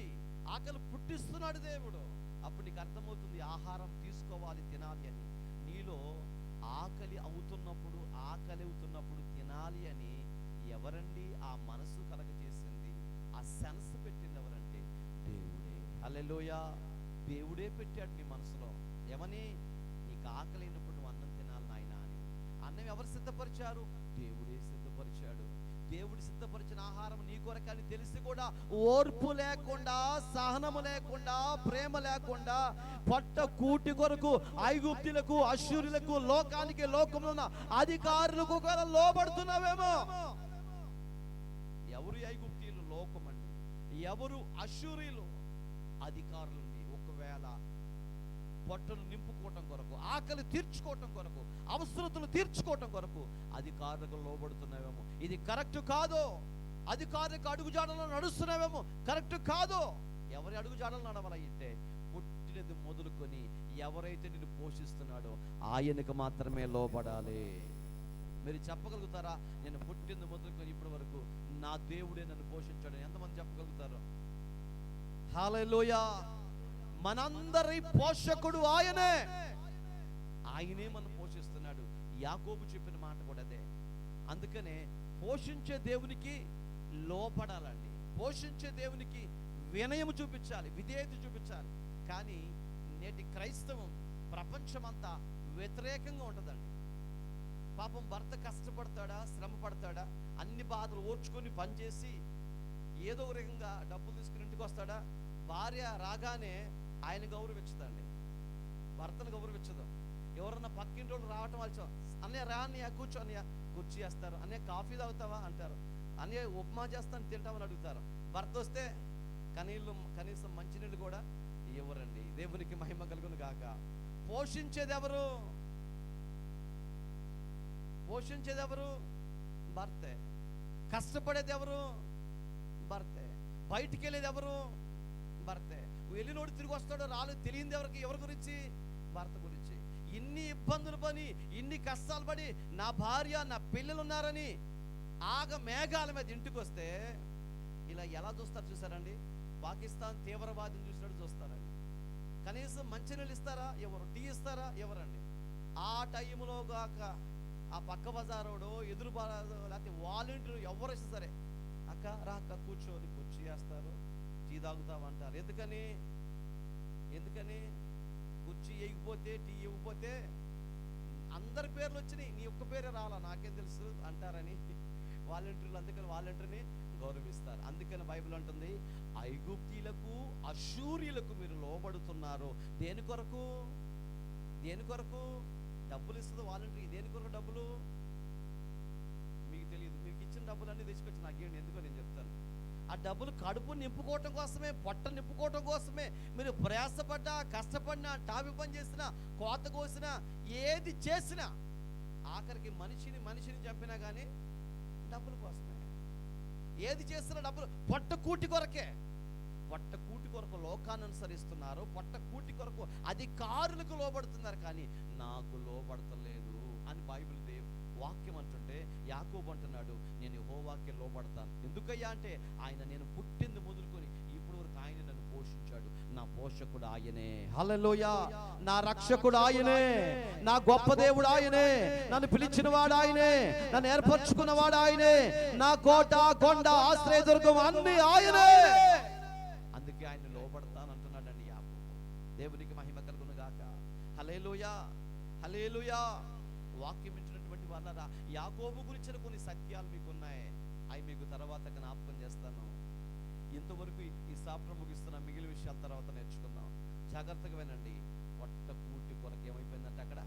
ఆకలి పుట్టిస్తున్నాడు దేవుడు. అప్పుడు నీకు అర్థమవుతుంది ఆహారం తీసుకోవాలి, తినాలి అని. నీలో ఆకలి అవుతున్నప్పుడు తినాలి అని ఎవరండి ఆ మనసు కలగజేసింది, ఆ సెన్స్ పెట్టింది ఎవరంటే దేవుడే. హల్లెలూయా. దేవుడే పెట్టాడు నీ మనసులో. ఏమని? నీకు ఆకలి అయినప్పుడు నువ్వు అన్నం తినాలి నాయనా అని. అన్నం ఎవరు సిద్ధపరిచారు? దేవుడే సిద్ధపరిచాడు. దేవుడు సిద్ధపరిచిన ఆహారం నీ కొరకని తెలిసి కూడా ఓర్పు లేకుండా, సహనము లేకుండా, ప్రేమ లేకుండా పొట్ట కూటి కొరకు ఐగుప్తులకు, అశ్షూరులకు, లోకానికి, లోకంలో ఉన్న అధికారులకు కూడా లోబడుతున్నావేమో. ఎవరు ఐగుప్తీయులు? లోకమండి. ఎవరు అశ్షూరీలు? అధికారులు. ఒకవేళ పొట్టను నింపుకోవటం కొరకు, ఆకలి తీర్చుకోవటం కొరకు, అవసరతలు తీర్చుకోవటం కొరకు అధికారులకు లోబడుతున్నావేమో. ఇది కరెక్ట్ కాదు. అధికారులకు అడుగుజాడలో నడుస్తున్నావేమో. కరెక్ట్ కాదు. ఎవరి అడుగుజాడలు నడవాలంటే పుట్టినది మొదలుకొని ఎవరైతే నిన్ను పోషిస్తున్నాడో ఆయనకు మాత్రమే లోబడాలి. మీరు చెప్పగలుగుతారా? నేను పుట్టినది మొదలుకొని ఇప్పటి వరకు నా దేవుడే నన్ను పోషించాడు. ఎంతమంది చెప్పగలుగుతారు? హల్లెలూయా. మనందరి పోషకుడు ఆయనే. ఆయనే మనం పోషిస్తున్నాడు. యాకోబు చెప్పిన మాట కూడా అదే. అందుకనే పోషించే దేవునికి లోపడాలండి. పోషించే దేవునికి వినయము చూపించాలి, విధేయత చూపించాలి. కానీ నేటి క్రైస్తవం ప్రపంచమంతా వ్యతిరేకంగా ఉంటుందండి. పాపం భర్త కష్టపడతాడా, శ్రమ పడతాడా, అన్ని బాధలు ఓర్చుకొని పనిచేసి ఏదో ఒక రకంగా డబ్బులు తీసుకుని ఇంటికి వస్తాడా? భార్య రాగానే ఆయన గౌరవించదండి, భర్తను గౌరవించదు. ఎవరన్నా పక్కింటి వాళ్ళు రావటం వాళ్ళు, అన్నయ్య రా అన్నయ్య, కూర్చో అన్నయ్య, కుర్చీ వేస్తారు. అన్నయ్య కాఫీ తాగుతావా అంటారు. అన్నయ్య ఉప్మా చేస్తాను తింటామని అడుగుతారు. భర్త వస్తే కనీసం మంచినీళ్ళు కూడా ఇవ్వరండి. దేవునికి మహిమ కలుగును గాక. పోషించేది ఎవరు? పోషించేది ఎవరు? భర్తే. కష్టపడేది ఎవరు? భర్తే. బయటికి వెళ్ళేది ఎవరు? భర్తే. వెళ్ళినోడు తిరిగి వస్తాడో రాలేదు తెలియంది ఎవరికి? ఎవరి గురించి? భర్త గురించి. ఇన్ని ఇబ్బందులు పని, ఇన్ని కష్టాలు పడి నా భార్య, నా పిల్లలు ఉన్నారని మేఘాల మీద ఇంటికి వస్తే ఇలా ఎలా చూస్తారు చూసారండి? పాకిస్తాన్ తీవ్రవాదిని చూసినట్టు చూస్తారండి. కనీసం మంచినీళ్ళు ఇస్తారా? ఎవరు? టీ ఇస్తారా? ఎవరండి? ఆ టైంలో గాక ఆ పక్క బజారోడో, ఎదురు బజారో, లేకపోతే వాలంటీర్ ఎవరు ఇస్తే సరే, అక్క రా అక్క కూర్చోని కుర్చీ వేస్తారు, టీ తాగుతామంటారు. ఎందుకని కుర్చీ వేయకపోతే, టీ ఇవ్వకపోతే అందరి పేర్లు వచ్చినాయి, నీ ఒక్క పేరే రాలా, నాకేం తెలుసు అంటారని వాలంటీర్లు. అందుకని వాలంటీర్ని గౌరవిస్తారు. అందుకని బైబిల్ అంటుంది, ఐగుప్తీయులకు, అశ్షూరీయులకు మీరు లోబడుతున్నారు. దేని కొరకు? డబ్బులు ఇస్తుంది వాలంటీర్. దేని కొరకు డబ్బులు? మీకు తెలియదు. మీకు ఇచ్చిన డబ్బులు అన్నీ తెచ్చుకొచ్చి నాకేంటి, ఎందుకో నేను చెప్తాను. ఆ డబ్బులు కడుపు నింపుకోవటం కోసమే, పొట్ట నింపుకోవటం కోసమే మీరు ప్రయాసపడ్డా, కష్టపడినా, టాపి పని చేసినా, కోత కోసినా, ఏది చేసినా, ఆఖరికి మనిషిని చంపినా కానీ డబ్బుల కోసమే. ఏది చేసినా డబ్బులు. పొట్ట కూటి కొరకే. పొట్ట కూటి కొరకు లోకాన్ని అనుసరిస్తున్నారు. పొట్ట కూటి కొరకు అధికారులకు లోబడుతున్నారు. కానీ నాకు లోబడతలేదు అని బైబిల్ వాక్యం అంటుంటే యాకోబు అంటున్నాడు, నేను యెహోవాకే లోబడతాను. ఎందుకయ్యా అంటే ఆయన నేను పుట్టింది మొదలుకొని ఇప్పుడు వరకు ఆయన నన్ను పోషించాడు. నా పోషకుడు ఆయనే. హల్లెలూయా. నా రక్షకుడు ఆయనే. నా గొప్ప దేవుడు ఆయనే. నన్ను పిలిచిన వాడు ఆయనే. నన్ను ఏర్పరచుకున్నవాడు ఆయనే. నా కోట, కొండ, ఆశ్రయదుర్గం అన్ని ఆయనే. అందుకే ఆయన లోబడతాను అంటున్నాడండి యాకోబు. దేవునికి మహిమ కలుగును గాక. హల్లెలూయా. హల్లెలూయా. వాక్యం వింటున్నటువంటి వాళ్ళరా, యాకోబు గురించిన కొన్ని సత్యాలు మీకున్నాయి, అవి మీకు తర్వాత జ్ఞాపకం చేస్తాను. ఇంతవరకు ఈ సాప్రం ముగిస్తున్న మిగిలిన విషయాల తర్వాత నేర్చుకుందాం. జాగ్రత్తగా వినండి. పొట్ట కూటి కొరకు ఏమైపోయిందంటే అక్కడ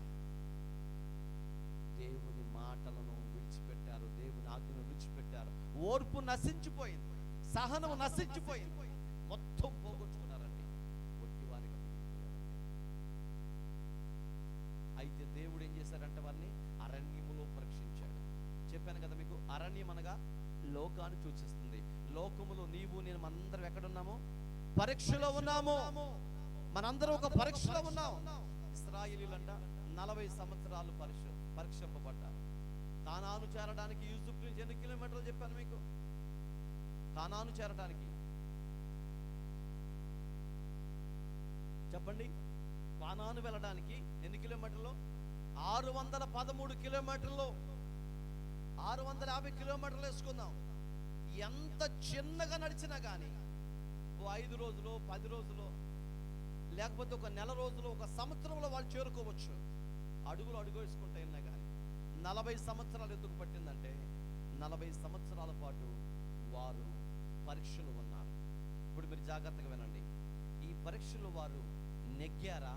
దేవుని మాటలను విడిచిపెట్టారు, దేవుని ఆజ్ఞను విడిచిపెట్టారు. ఓర్పు నశించిపోయింది, సహనం నశించిపోయింది, మొత్తం పోగొట్టుకున్నారండి. ఒట్టి వారిగా అయితే దేవుడు ఏం చేశారంటే వారిని అరణ్యములో పరీక్షించాడు. చెప్పాను కదా మీకు, అరణ్యం అనగా లోకాన్ని సూచిస్తుంది. లోకములో నీవు నేను మనందరం ఎక్కడున్నాము? పరీక్షలో ఉన్నాము. మనందరం ఒక పరీక్షలో ఉన్నాం. ఇశ్రాయేలీలంట 40 సంవత్సరాలు పరీక్షింపబడ్డారు. కానాను చేరడానికి యూసుఫ్ నుంచి ఎన్ని కిలోమీటర్లు చెప్పాను మీకు? కానాను చేరడానికి చెప్పండి. కానాను వెళ్ళడానికి ఎన్ని కిలోమీటర్లు? 613 కిలోమీటర్లు. 650 కిలోమీటర్లు వేసుకుందాం. ఎంత చిన్నగా నడిచినా కానీ ఓ 5 రోజులు, 10 రోజులు, లేకపోతే ఒక నెల రోజులు, ఒక సంవత్సరంలో వాళ్ళు చేరుకోవచ్చు. అడుగు వేసుకుంటే అయినా కానీ 40 సంవత్సరాలు ఎందుకు పట్టిందంటే 40 సంవత్సరాల పాటు వారు పరీక్షలు ఉన్నారు. ఇప్పుడు మీరు జాగ్రత్తగా వినండి. ఈ పరీక్షలు వారు నెగ్గారా,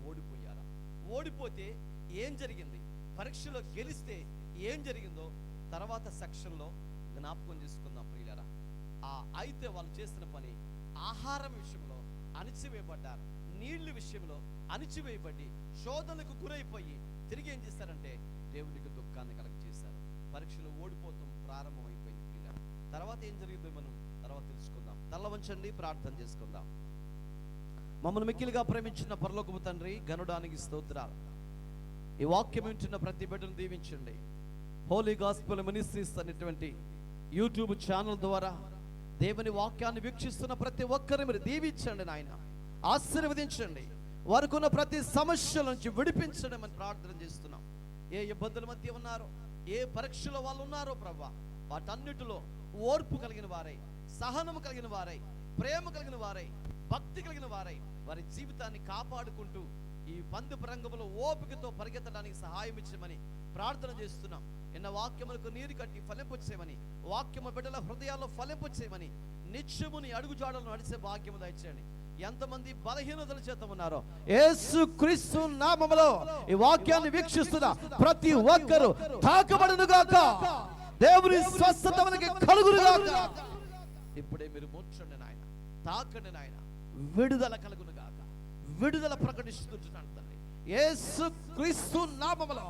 ఓడిపోయారా? ఓడిపోతే ఏం జరిగింది, పరీక్షలో గెలిస్తే ఏం జరిగిందో తర్వాత సెక్షన్లో జ్ఞాపకం చేసుకుందాం ప్రియులారా. అయితే వాళ్ళు చేసిన పని, ఆహారం విషయంలో అణిచివేయబడ్డారు, నీళ్ల విషయంలో అణిచివేయబడి శోధనకు గురైపోయి తిరిగి ఏం చేశారంటే దేవునికి దుఃఖాన్ని కలగజేశారు. పరీక్షలో ఓడిపోతాం ప్రారంభమైపోయింది ప్రియులారా. తర్వాత ఏం జరిగిందో మనం తర్వాత తెలుసుకుందాం. తల్ల వంచండి, ప్రార్థన చేసుకుందాం. మమ్మల్ని మిక్కిలిగా ప్రేమించిన పరలోకపు తండ్రి, గనుడానికి స్తోత్రాలు. ఈ వాక్యం వింటున్న ప్రతి బిడ్డను దీవించండి. హోలీ గాస్పెల్ మినిస్ట్రీస్ అనేటువంటి యూట్యూబ్ ఛానల్ ద్వారా దేవుని వాక్యాన్ని వీక్షిస్తున్న ప్రతి ఒక్కరిని మీరు దీవించండి నాయన, ఆశీర్వదించండి. వారికి ఉన్న ప్రతి సమస్యల నుంచి విడిపించండి అని ప్రార్థన చేస్తున్నాం. ఏ ఇబ్బందుల మధ్య ఉన్నారో, ఏ పరీక్షలో వాళ్ళు ఉన్నారో ప్రభువా, వాటన్నిటిలో ఓర్పు కలిగిన వారై, సహనము కలిగిన వారై, ప్రేమ కలిగిన వారై, భక్తి కలిగిన వారై వారి జీవితాన్ని కాపాడుకుంటూ ఈ పందెపు రంగంలో ఓపికతో పరిగెత్తడానికి సహాయం ఇచ్చమని ప్రార్థన చేస్తున్నాం. ఎన్న వాక్యములకు నీరు కట్టి ఫలింపొచ్చేయమని, వాక్యము బిడ్డల హృదయాల్లో ఫలింపొచ్చేయమని, నిత్యముని అడుగుజాడలను నడిచే భాగ్యము దయచేయండి. ఎంతమంది బలహీనతల చేత ఉన్నారో యేసుక్రీస్తు నామములో ఈ వాక్యాన్ని వీక్షిస్తున్న ప్రతి ఒక్కరు తాకబడును గాక. దేవుని స్వస్థత మనకి కలుగును గాక. ఇప్పుడే మీరు ముచ్చండి నాయన, తాకండి నాయన, విడుదల కలుగును గాక. విడుదల ప్రకటిస్తున్నాను తండ్రి యేసుక్రీస్తు నామములో.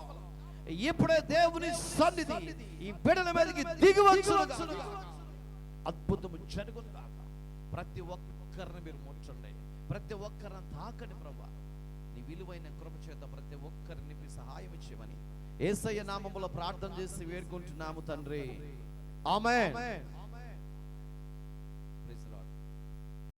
ఇప్పుడే దేవుని సన్నిధి ఈ బిడ్డల మీదకి దిగి వచ్చును గాక. అద్భుతము జరుగును గాక. ప్రతి ఒక్కరిని మీరు ముట్టండి, ప్రతి ఒక్కరిని తాకండి ప్రభువా. నీ విలువైన కృప చేత ప్రతి ఒక్కరిని మీరు సహాయం ఇచ్చేయమని యేసయ్య నామములో ప్రార్థన చేసి వేడుకుంటున్నాము తండ్రి. ఆమేన్.